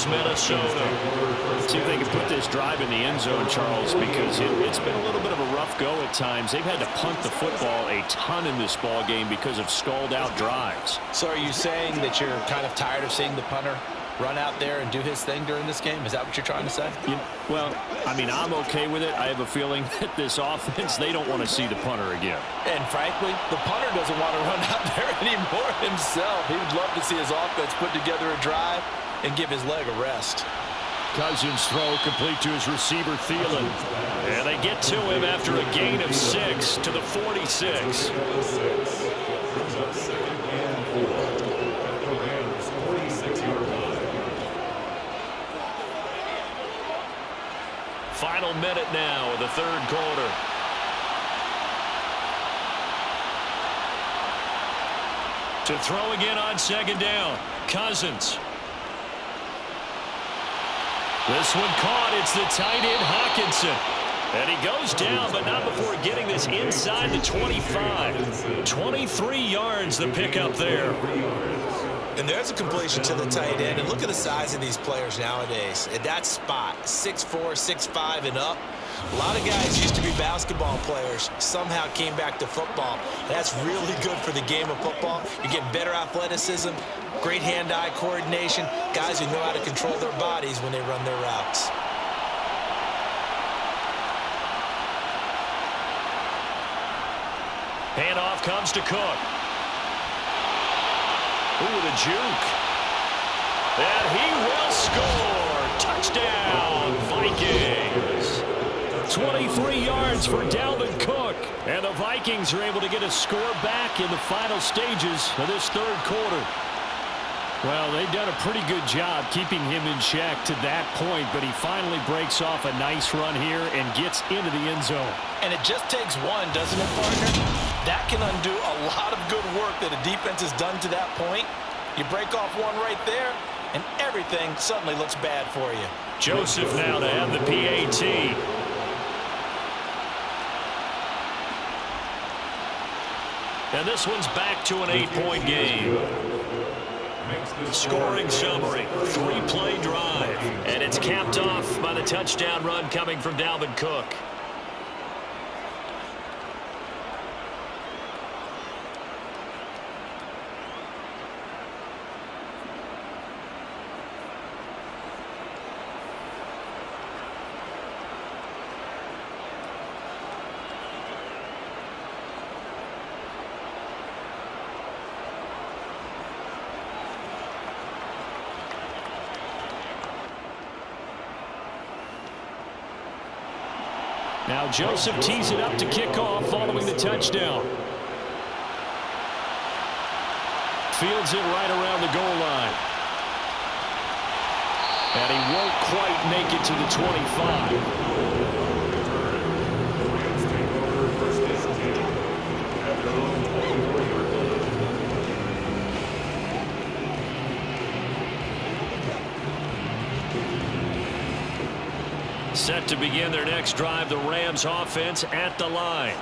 is Minnesota. See if they can put this drive in the end zone, Charles, because it's been a little bit of a rough go at times. They've had to punt the football a ton in this ball game because of stalled-out drives. So are you saying that you're kind of tired of seeing the punter run out there and do his thing during this game? Is that what you're trying to say? Well, I mean, I'm okay with it. I have a feeling that this offense, they don't want to see the punter again. And frankly, the punter doesn't want to run out there anymore himself. He would love to see his offense put together a drive and give his leg a rest. Cousins throw complete to his receiver, Thielen. And they get to him after a gain of 6 to the 46. Final minute now of the third quarter. To throw again on second down. Cousins. This one caught. It's the tight end, Hawkinson. And he goes down, but not before getting this inside the 25. 23 yards the pickup there. And there's a completion to the tight end. And look at the size of these players nowadays. At that spot, 6'4", 6'5", and up. A lot of guys used to be basketball players, somehow came back to football. That's really good for the game of football. You're getting better athleticism, great hand-eye coordination, guys who know how to control their bodies when they run their routes. Handoff comes to Cook. Ooh, the juke. And he will score. Touchdown, Vikings. 23 yards for Dalvin Cook. And the Vikings are able to get a score back in the final stages of this third quarter. Well, they've done a pretty good job keeping him in check to that point, but he finally breaks off a nice run here and gets into the end zone. And it just takes one, doesn't it, partner? That can undo a lot of good work that a defense has done to that point. You break off one right there, and everything suddenly looks bad for you. Joseph now to have the PAT. And this one's back to an 8-point game. Scoring summary, 3-play drive. And it's capped off by the touchdown run coming from Dalvin Cook. Now Joseph tees it up to kick off following the touchdown. Fields it right around the goal line. And he won't quite make it to the 25. Set to begin their next drive, the Rams offense at the line.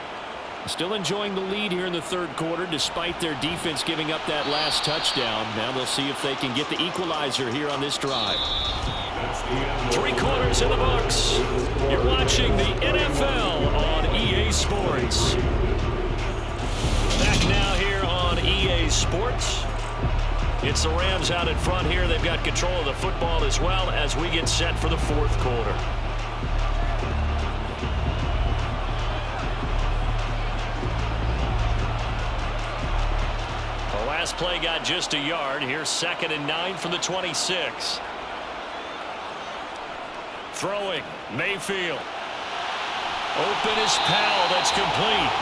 Still enjoying the lead here in the third quarter despite their defense giving up that last touchdown. Now they'll see if they can get the equalizer here on this drive. 3 quarters in the books. You're watching the NFL on EA Sports. Back now here on EA Sports. It's the Rams out in front here. They've got control of the football as well as we get set for the fourth quarter. Last play got just a yard. Here's 2nd and 9 from the 26. Throwing, Mayfield. Open is Powell. That's complete.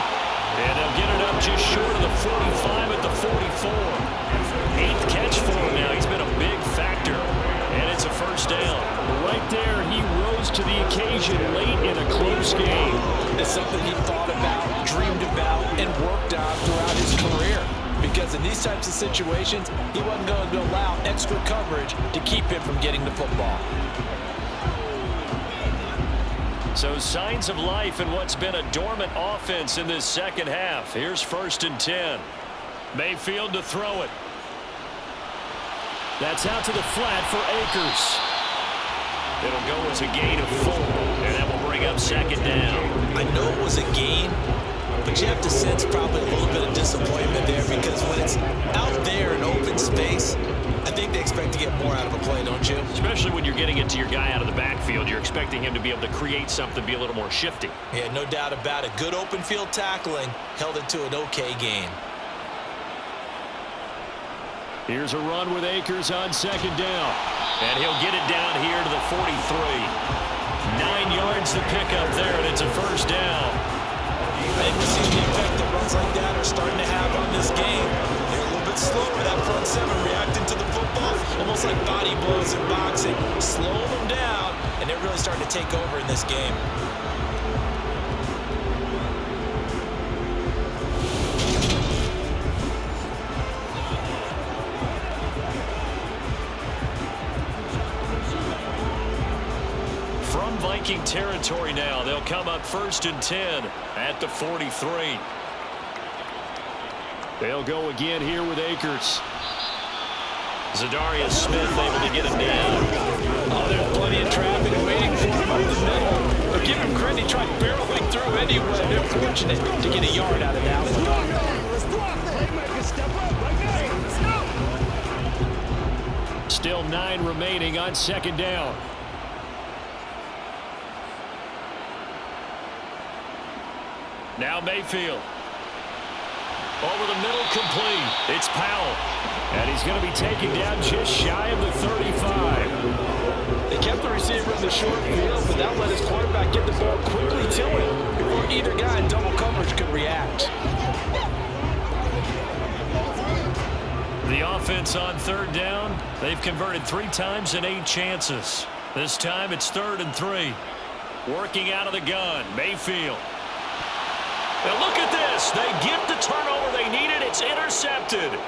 And they'll get it up just short of the 45 at the 44. 8th catch for him now. He's been a big factor. And it's a first down. Right there, he rose to the occasion late in a close game. It's something he thought about, dreamed about, and worked on throughout his career. Because in these types of situations, he wasn't going to allow extra coverage to keep him from getting the football. So signs of life in what's been a dormant offense in this second half. Here's 1st and 10. Mayfield to throw it. That's out to the flat for Akers. It'll go as a gain of 4, and that will bring up second down. I know it was a gain, but you have to sense probably a little bit of disappointment there because when it's out there in open space, I think they expect to get more out of a play, don't you? Especially when you're getting it to your guy out of the backfield. You're expecting him to be able to create something, be a little more shifty. Yeah, no doubt about it. Good open field tackling held it to an okay gain. Here's a run with Akers on second down. And he'll get it down here to the 43. 9 yards to pick up there, and it's a first down. I think we're seeing the effect that runs like that are starting to have on this game. They're a little bit slower, that front seven, reacting to the football, almost like body blows in boxing. Slow them down, and they're really starting to take over in this game. Viking territory now. They'll come up 1st and 10 at the 43. They'll go again here with Akers. Zadarius Smith able to get him down. Oh, there's plenty of traffic waiting for him up the middle. But give him credit, he tried barreling through anywhere. They're fortunate to get a yard out of that one. Still 9 remaining on second down. Now Mayfield. Over the middle, complete. It's Powell. And he's going to be taken down just shy of the 35. They kept the receiver in the short field, but that let his quarterback get the ball quickly to him before either guy in double coverage could react. The offense on 3rd down. They've converted 3 times in 8 chances. This time it's 3rd and 3. Working out of the gun, Mayfield. Now look at this. They get the turnover they needed. It's intercepted.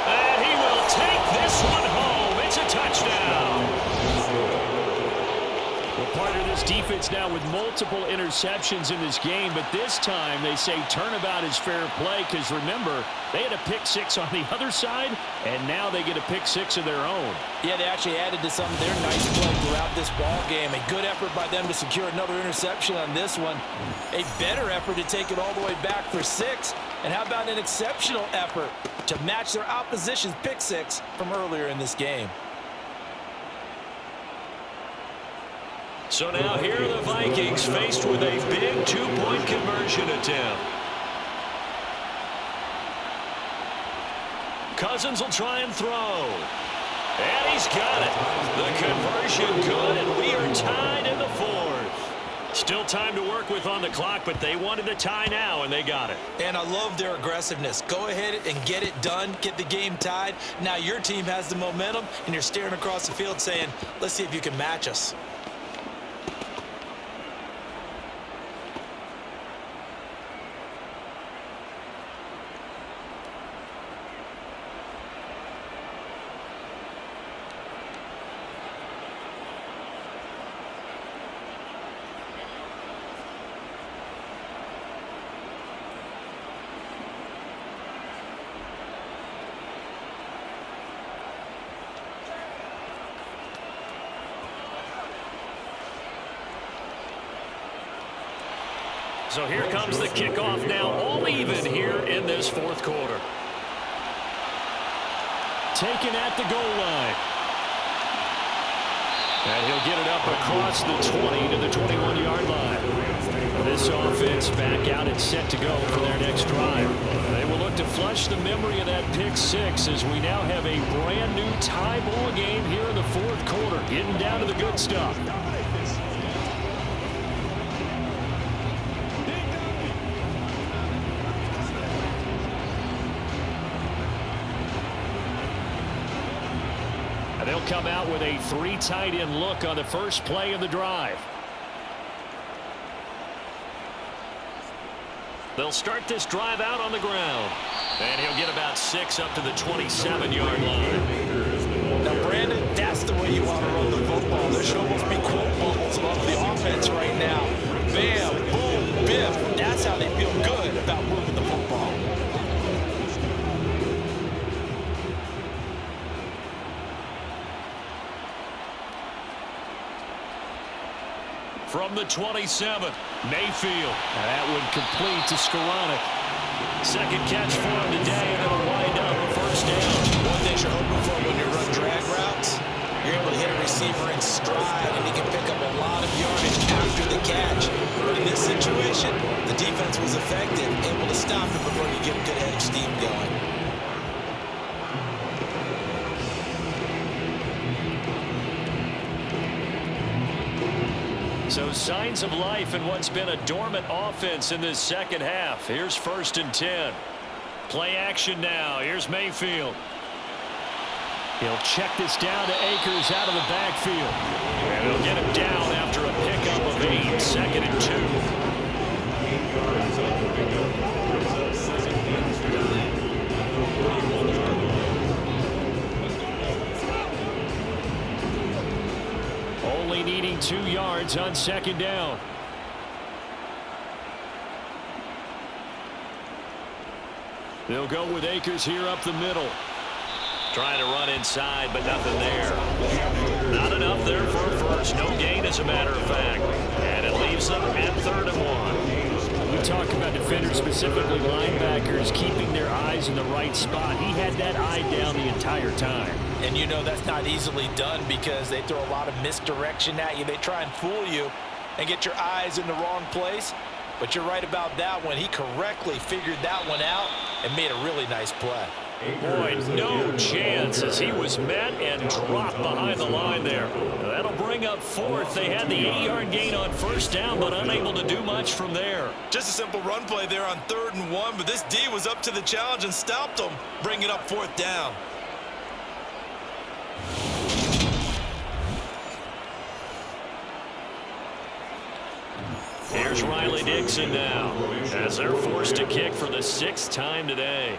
And he will take this one home. It's a touchdown. Well, partner, this defense now with multiple interceptions in this game, but this time they say turnabout is fair play because, remember, they had a pick 6 on the other side, and now they get a pick 6 of their own. Yeah, they actually added to some of their nice play throughout this ball game. A good effort by them to secure another interception on this one. A better effort to take it all the way back for 6. And how about an exceptional effort to match their opposition's pick 6 from earlier in this game? So now here are the Vikings faced with a big 2-point conversion attempt. Cousins will try and throw. And he's got it. The conversion good, and we are tied in the 4th. Still time to work with on the clock, but they wanted a tie now, and they got it. And I love their aggressiveness. Go ahead and get it done. Get the game tied. Now your team has the momentum, and you're staring across the field saying, let's see if you can match us. So here comes the kickoff now, all even here in this 4th quarter. Taken at the goal line. And he'll get it up across the 20 to the 21-yard line. This offense back out and set to go for their next drive. They will look to flush the memory of that pick 6 as we now have a brand new tie ball game here in the 4th quarter, getting down to the good stuff. They'll come out with a 3 tight end look on the first play of the drive. They'll start this drive out on the ground. And he'll get about 6 up to the 27-yard line. Now, Brandon, that's the way you want to run the football. There should almost be quote bubbles above the offense right now. Bam, boom, biff. That's how they feel good about moving the football. from the 27. Mayfield. That would complete to Skoranek. Second catch for him today, and it'll wind up a first down. One thing you're hoping for when you run drag routes, you're able to hit a receiver in stride, and he can pick up a lot of yardage after the catch. But in this situation, the defense was effective, able to stop him before you get a good head of steam going. So signs of life in what's been a dormant offense in this second half. Here's 1st and 10. Play action now. Here's Mayfield. He'll check this down to Akers out of the backfield. And he'll get him down after a pickup of 8. 2nd and 2. 8 yards on the pickup. Brings up 2nd and 2. 41-yard line. Only needing 2 yards on 2nd down. They'll go with Akers here up the middle. Trying to run inside, but nothing there. Not enough there for a first. No gain, as a matter of fact. And it leaves them at 3rd and 1. We talk about defenders, specifically linebackers, keeping their eyes in the right spot. He had that eye down the entire time. And you know that's not easily done because they throw a lot of misdirection at you. They try and fool you and get your eyes in the wrong place. But you're right about that one. He correctly figured that one out and made a really nice play. Boy, no chance as he was met and dropped behind the line there. That'll bring up 4th. They had the 8-yard gain on 1st down, but unable to do much from there. Just a simple run play there on 3rd and 1, but this D was up to the challenge and stopped him, bringing up 4th down. Here's Riley Dixon now as they're forced to kick for the 6th time today.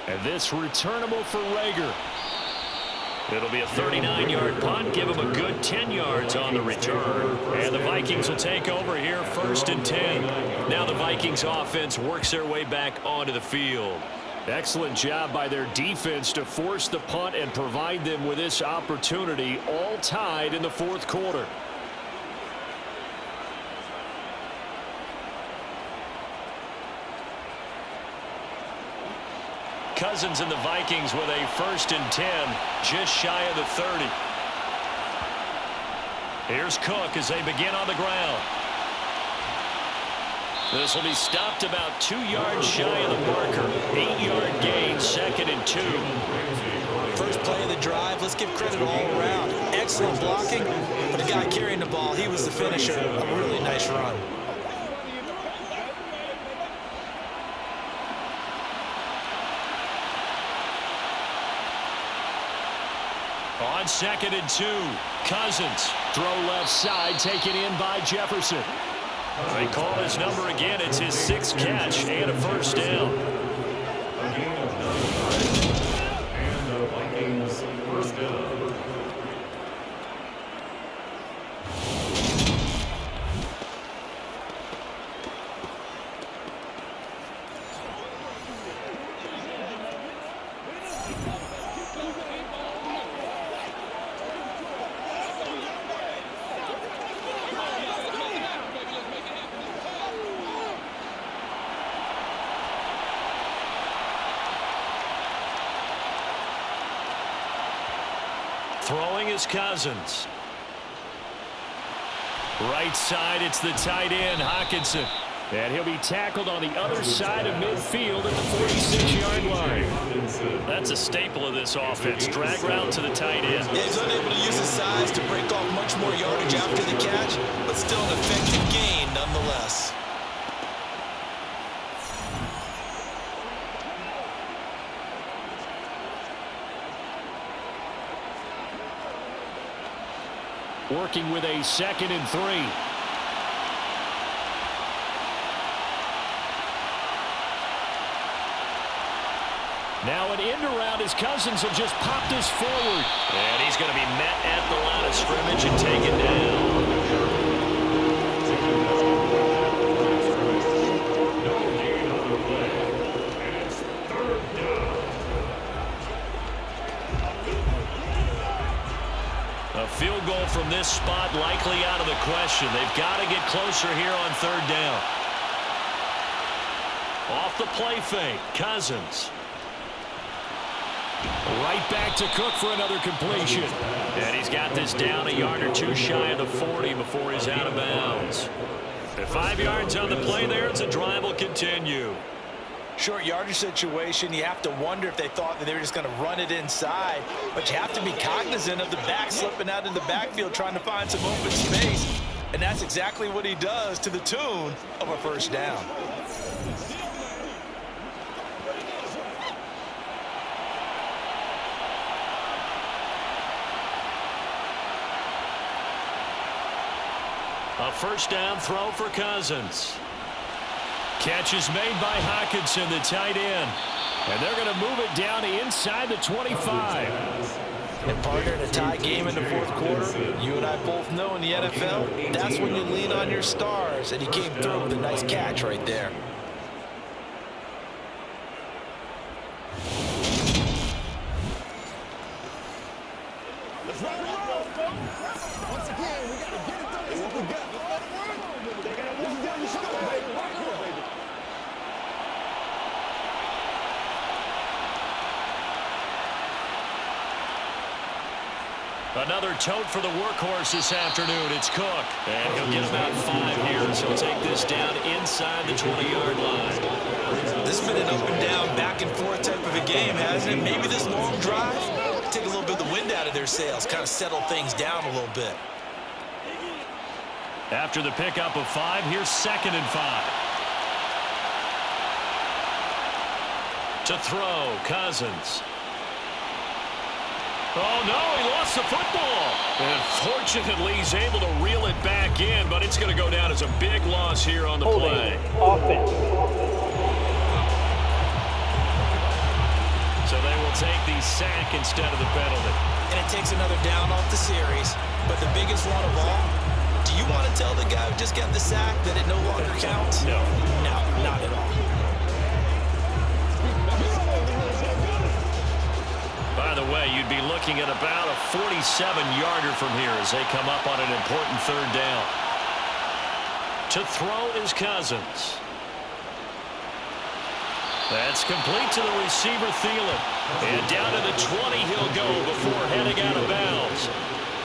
And this returnable for Rager. It'll be a 39-yard punt. Give him a good 10 yards on the return. And the Vikings will take over here 1st and 10. Now the Vikings offense works their way back onto the field. Excellent job by their defense to force the punt and provide them with this opportunity, all tied in the 4th quarter. Cousins and the Vikings with a 1st and 10, just shy of the 30. Here's Cook as they begin on the ground. This will be stopped about 2 yards shy of the marker. 8-yard gain, 2nd and 2. First play of the drive, let's give credit all around. Excellent blocking, but the guy carrying the ball, he was the finisher. A really nice run. On 2nd and 2, Cousins. Throw left side, taken in by Jefferson. They call his number again. It's his 6th catch and a 1st down. A gain of 9 yards. And the Vikings 1st down. Throwing is Cousins. Right side, it's the tight end, Hockenson. And he'll be tackled on the other side of midfield at the 46-yard line. That's a staple of this offense. Drag route to the tight end. Yeah, he's unable to use his size to break off much more yardage after the catch, but still an effective gain nonetheless. Working with a 2nd and 3. Now an end around as Cousins will just pop this forward. And he's going to be met at the line of scrimmage and taken down. No gain on the play. And it's 3rd down. A field goal from this spot likely out of the question. They've got to get closer here on third down. Off the play fake, Cousins. Right back to Cook for another completion. And he's got this down a yard or two shy of the 40 before he's out of bounds. At 5 yards on the play there, the drive will continue. Short yardage situation, you have to wonder if they thought that they were just going to run it inside. But you have to be cognizant of the back slipping out in the backfield trying to find some open space. And that's exactly what he does to the tune of a first down. A first down throw for Cousins. Catch is made by Hockenson, the tight end. And they're going to move it down inside the 25. And partner, in a tie game in the fourth quarter, you and I both know in the NFL, that's when you lean on your stars. And he came through with a nice catch right there. Let's run it off. Once again, we got to get it done. That's what we got. They got to walk down the scope, baby. Right here, baby. Another tote for the workhorse this afternoon. It's Cook. And he'll get about 5 here, so he'll take this down inside the 20-yard line. This has been an up and down, back and forth type of a game, hasn't it? Maybe this long drive, take a little bit of the wind out of their sails, kind of settle things down a little bit. After the pickup of 5, here's 2nd and 5. To throw, Cousins. Oh, no, he lost the football. And fortunately, he's able to reel it back in, but it's going to go down as a big loss here on the play. Offense. So they will take the sack instead of the penalty. And it takes another down off the series. But the biggest one of all, do you want to tell the guy who just got the sack that it no longer counts? No. No, not at all. By the way, you'd be looking at about a 47-yarder from here as they come up on an important third down. To throw is Cousins. That's complete to the receiver, Thielen. And down to the 20 he'll go before heading out of bounds.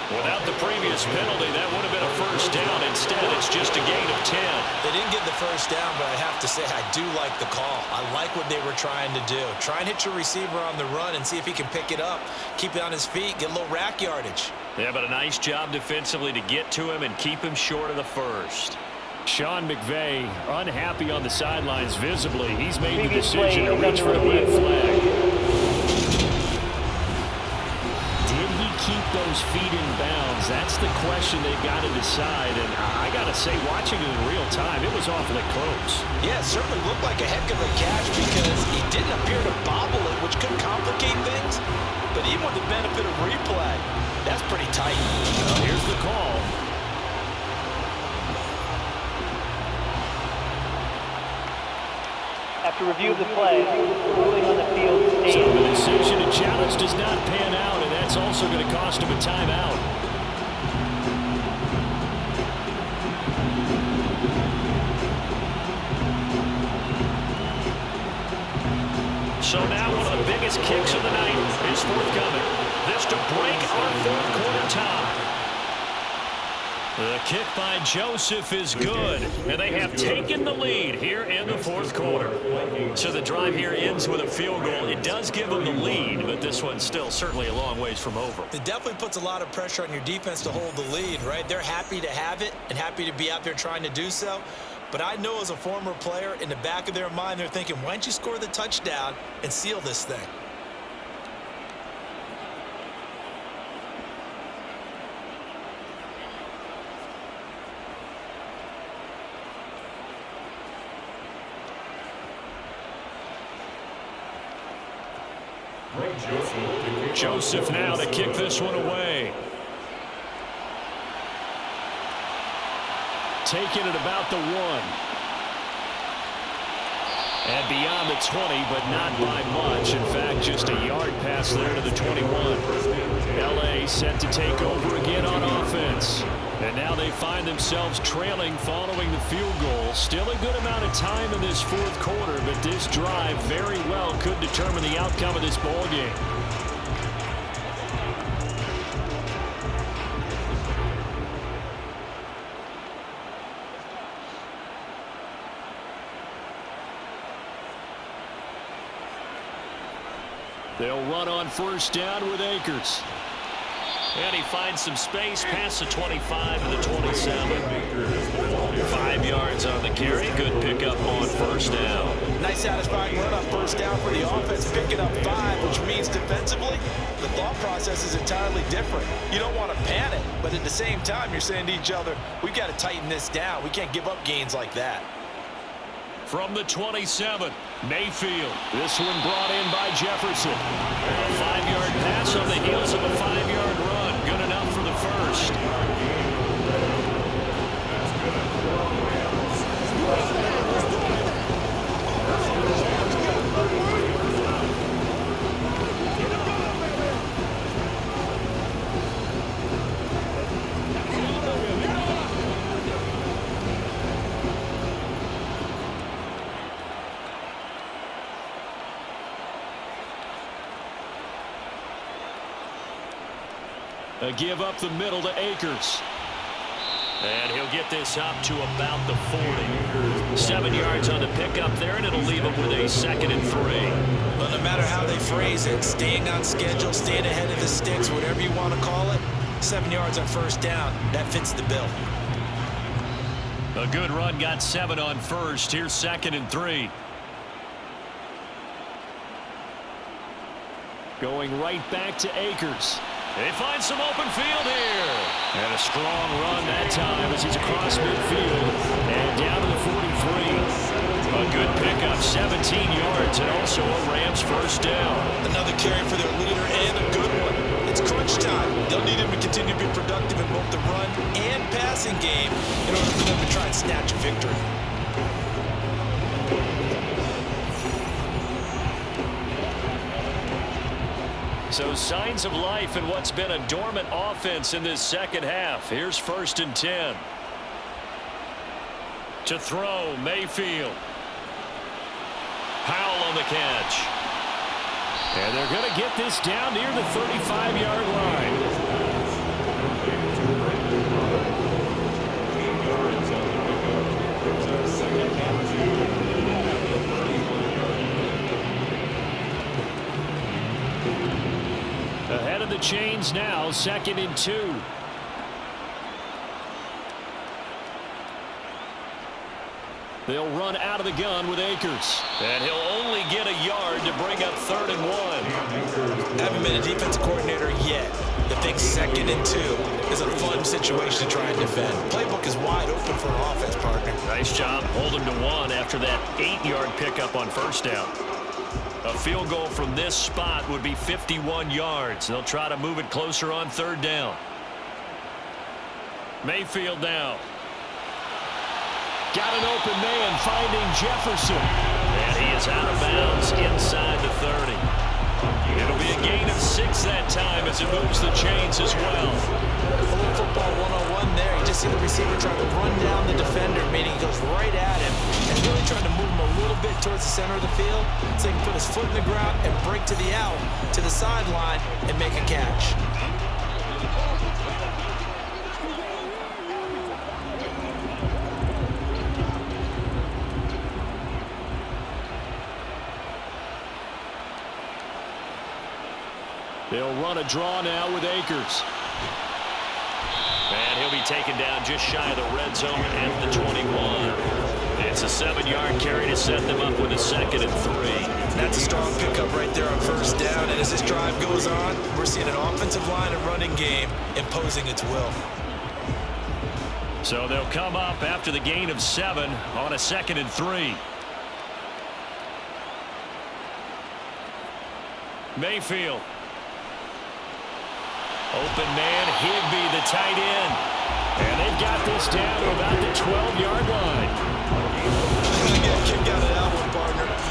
Without the previous penalty, that would have been a first down. Instead, it's just a gain of 10. They didn't get the first down, but I have to say I do like the call. I like what they were trying to do. Try and hit your receiver on the run and see if he can pick it up. Keep it on his feet, get a little rack yardage. Yeah, but a nice job defensively to get to him and keep him short of the first. Sean McVay unhappy on the sidelines visibly. He's made the decision to reach for the red flag. Did he keep those feet in bounds? That's the question they've got to decide. And I got to say, watching it in real time, it was awfully close. Yeah, it certainly looked like a heck of a catch because he didn't appear to bobble it, which could complicate things. But even with the benefit of replay, that's pretty tight. Here's the call. After review of the play, ruling on the field stays. So the decision to challenge does not pan out, and that's also going to cost him a timeout. So now one of the biggest kicks of the night is forthcoming. This to break our fourth quarter tie. The kick by Joseph is good, and they have taken the lead here in the fourth quarter. So the drive here ends with a field goal. It does give them the lead, but this one's still certainly a long ways from over. It definitely puts a lot of pressure on your defense to hold the lead, right? They're happy to have it and happy to be out there trying to do so. But I know as a former player, in the back of their mind, they're thinking, why don't you score the touchdown and seal this thing? Joseph now to kick this one away. Taking it about the 1. And beyond the 20, but not by much. In fact, just a yard pass there to the 21. L.A. set to take over again on offense. And now they find themselves trailing following the field goal. Still a good amount of time in this fourth quarter, but this drive very well could determine the outcome of this ball game. They'll run on first down with Akers. And he finds some space past the 25 and the 27. 5 yards on the carry. Good pickup on first down. Nice satisfying run on first down for the offense, picking up 5, which means defensively, the thought process is entirely different. You don't want to panic, but at the same time, you're saying to each other, we've got to tighten this down. We can't give up gains like that. From the 27, Mayfield. This one brought in by Jefferson. A 5-yard pass on the heels of a 5-yard run. Good enough for the first. A give up the middle to Akers. And he'll get this up to about the 40. 7 yards on the pickup there, and it'll leave him with a 2nd and 3. Well, no matter how they phrase it, staying on schedule, staying ahead of the sticks, whatever you want to call it, 7 yards on first down, that fits the bill. A good run, got 7 on first. Here's 2nd and 3. Going right back to Akers. They find some open field here. And a strong run that time as he's across midfield and down to the 43. A good pickup, 17 yards, and also a Rams first down. Another carry for their leader and a good one. It's crunch time. They'll need him to continue to be productive in both the run and passing game in order for them to try and snatch a victory. So signs of life in what's been a dormant offense in this second half. Here's 1st and 10. To throw, Mayfield. Powell on the catch. And they're going to get this down near the 35-yard line. Ahead of the chains now, 2nd and 2. They'll run out of the gun with Akers. And he'll only get a yard to bring up 3rd and 1. Haven't been a defensive coordinator yet. The big 2nd and 2 is a fun situation to try and defend. Playbook is wide open for an offense partner. Nice job holding to 1 after that 8-yard pickup on first down. A field goal from this spot would be 51 yards. They'll try to move it closer on 3rd down. Mayfield now. Got an open man finding Jefferson. And he is out of bounds inside the 30. It'll be a gain of 6 that time as it moves the chains as well. A little football 101 there. You just see the receiver trying to run down the defender, meaning he goes right at him and really trying to move him a little bit towards the center of the field so he can put his foot in the ground and break to the out, to the sideline, and make a catch. They'll run a draw now with Akers. And he'll be taken down just shy of the red zone at the 21. It's a 7-yard carry to set them up with a 2nd and 3. That's a strong pickup right there on first down. And as this drive goes on, we're seeing an offensive line and running game imposing its will. So they'll come up after the gain of 7 on a 2nd and 3. Mayfield. Open man, Higbee, the tight end. And they've got this down to about the 12-yard line. You're going to get a kick out of that one, partner.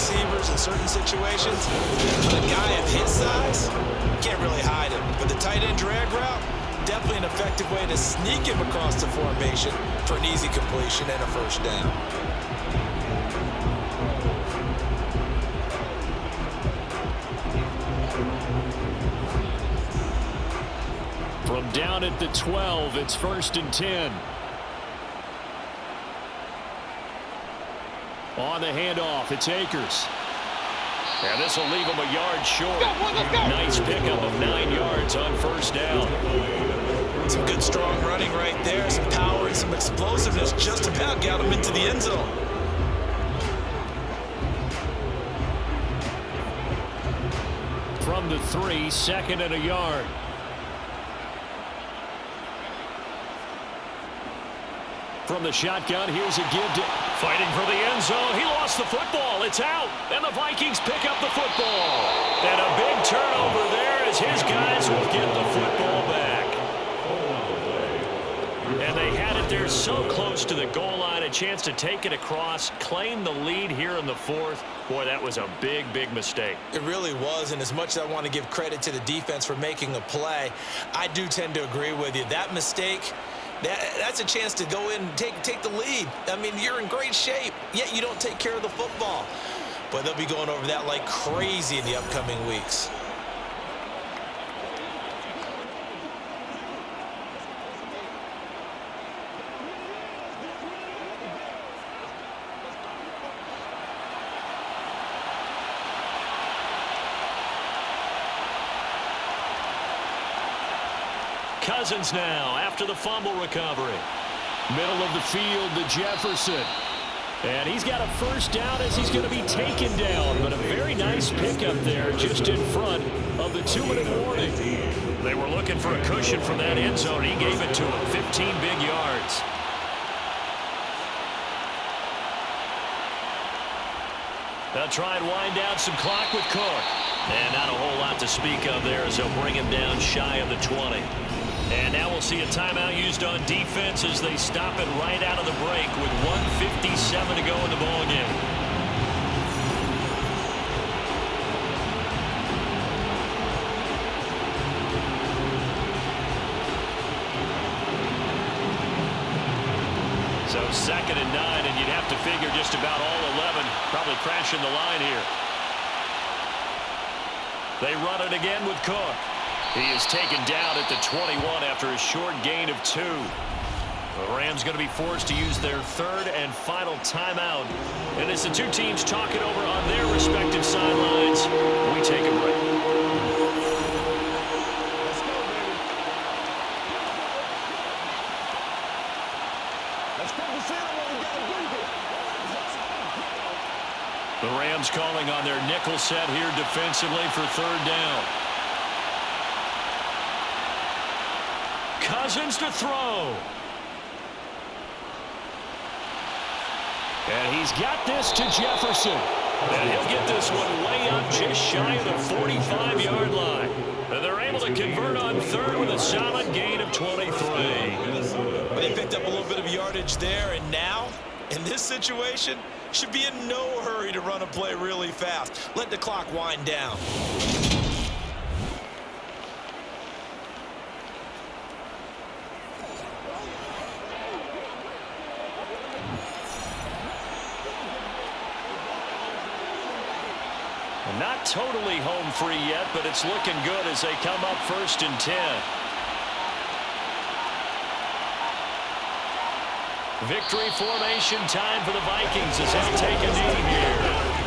receivers in certain situations. But a guy of his size, can't really hide him. But the tight end drag route, definitely an effective way to sneak him across the formation for an easy completion and a first down. From down at the 12, it's 1st and 10. On the handoff, it's Akers. And this will leave him a yard short. Nice pickup of 9 yards on first down. Some good strong running right there. Some power and some explosiveness just about got him into the end zone. From the 3, 2nd and a yard. From the shotgun, here's a give to... Fighting for the end zone. He lost the football. It's out. And the Vikings pick up the football. And a big turnover there as his guys will get the football back. And they had it there so close to the goal line. A chance to take it across, claim the lead here in the 4th. Boy, that was a big, big mistake. It really was, and as much as I want to give credit to the defense for making a play, I do tend to agree with you. That mistake... That's a chance to go in and take the lead. I mean, you're in great shape, yet you don't take care of the football. But they'll be going over that like crazy in the upcoming weeks. Cousins now after the fumble recovery. Middle of the field to Jefferson. And he's got a first down as he's going to be taken down. But a very nice pickup there just in front of the 2-minute warning. They were looking for a cushion from that end zone. He gave it to him. 15 big yards. They'll try and wind down some clock with Kirk. And not a whole lot to speak of there as they'll bring him down shy of the 20. And now we'll see a timeout used on defense as they stop it right out of the break with 1:57 to go in the ballgame. So 2nd and 9, and you'd have to figure just about all 11 probably crashing the line here. They run it again with Cook. He is taken down at the 21 after a short gain of 2. The Rams going to be forced to use their 3rd and final timeout. And as the two teams talk it over on their respective sidelines, we take a break. Let's go, baby. Let's focus in on what we got to do here. The Rams calling on their nickel set here defensively for 3rd down. Cousins to throw. And he's got this to Jefferson. And he'll get this one way up just shy of the 45-yard line. And they're able to convert on 3rd with a solid gain of 23. They picked up a little bit of yardage there, and now, in this situation, should be in no hurry to run a play really fast. Let the clock wind down. Not totally home free yet, but it's looking good as they come up 1st and 10. Victory formation time for the Vikings as they take a knee here.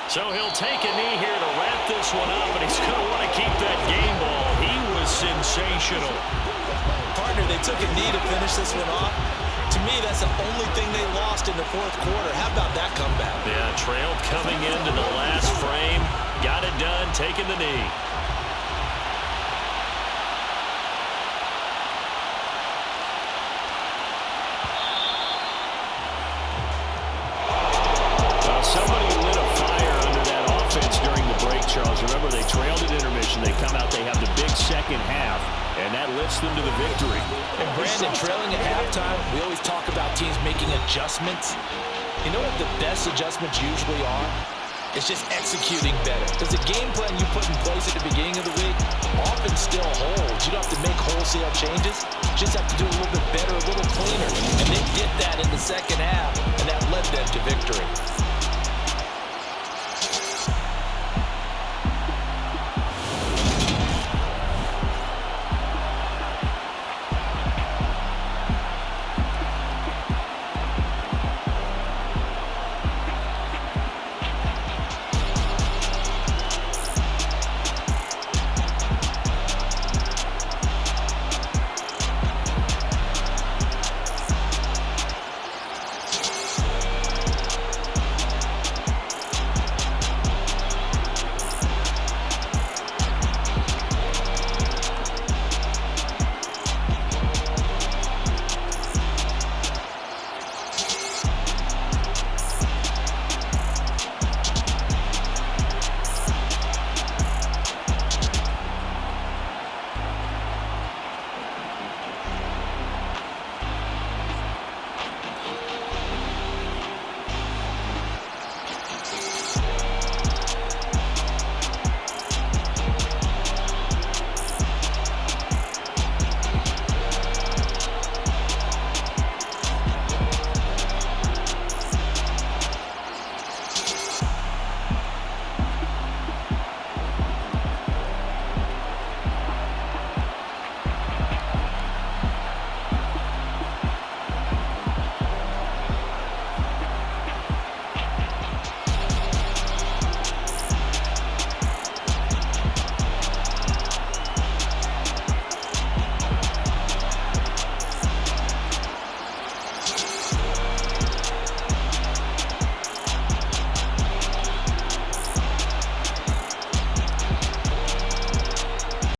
So he'll take a knee here to wrap this one up, and he's going to want to keep that game ball. He was sensational. Partner, they took a knee to finish this one off. To me, that's the only thing they lost in the 4th quarter. How about that comeback? Yeah, trailed coming into the last frame. Got it done, taking the knee. Charles. Remember, they trailed at intermission. They come out, they have the big second half, and that lifts them to the victory. And Brandon, trailing at halftime, we always talk about teams making adjustments. You know what the best adjustments usually are? It's just executing better. Because the game plan you put in place at the beginning of the week often still holds. You don't have to make wholesale changes. You just have to do a little bit better, a little cleaner. And they did that in the second half, and that led them to victory.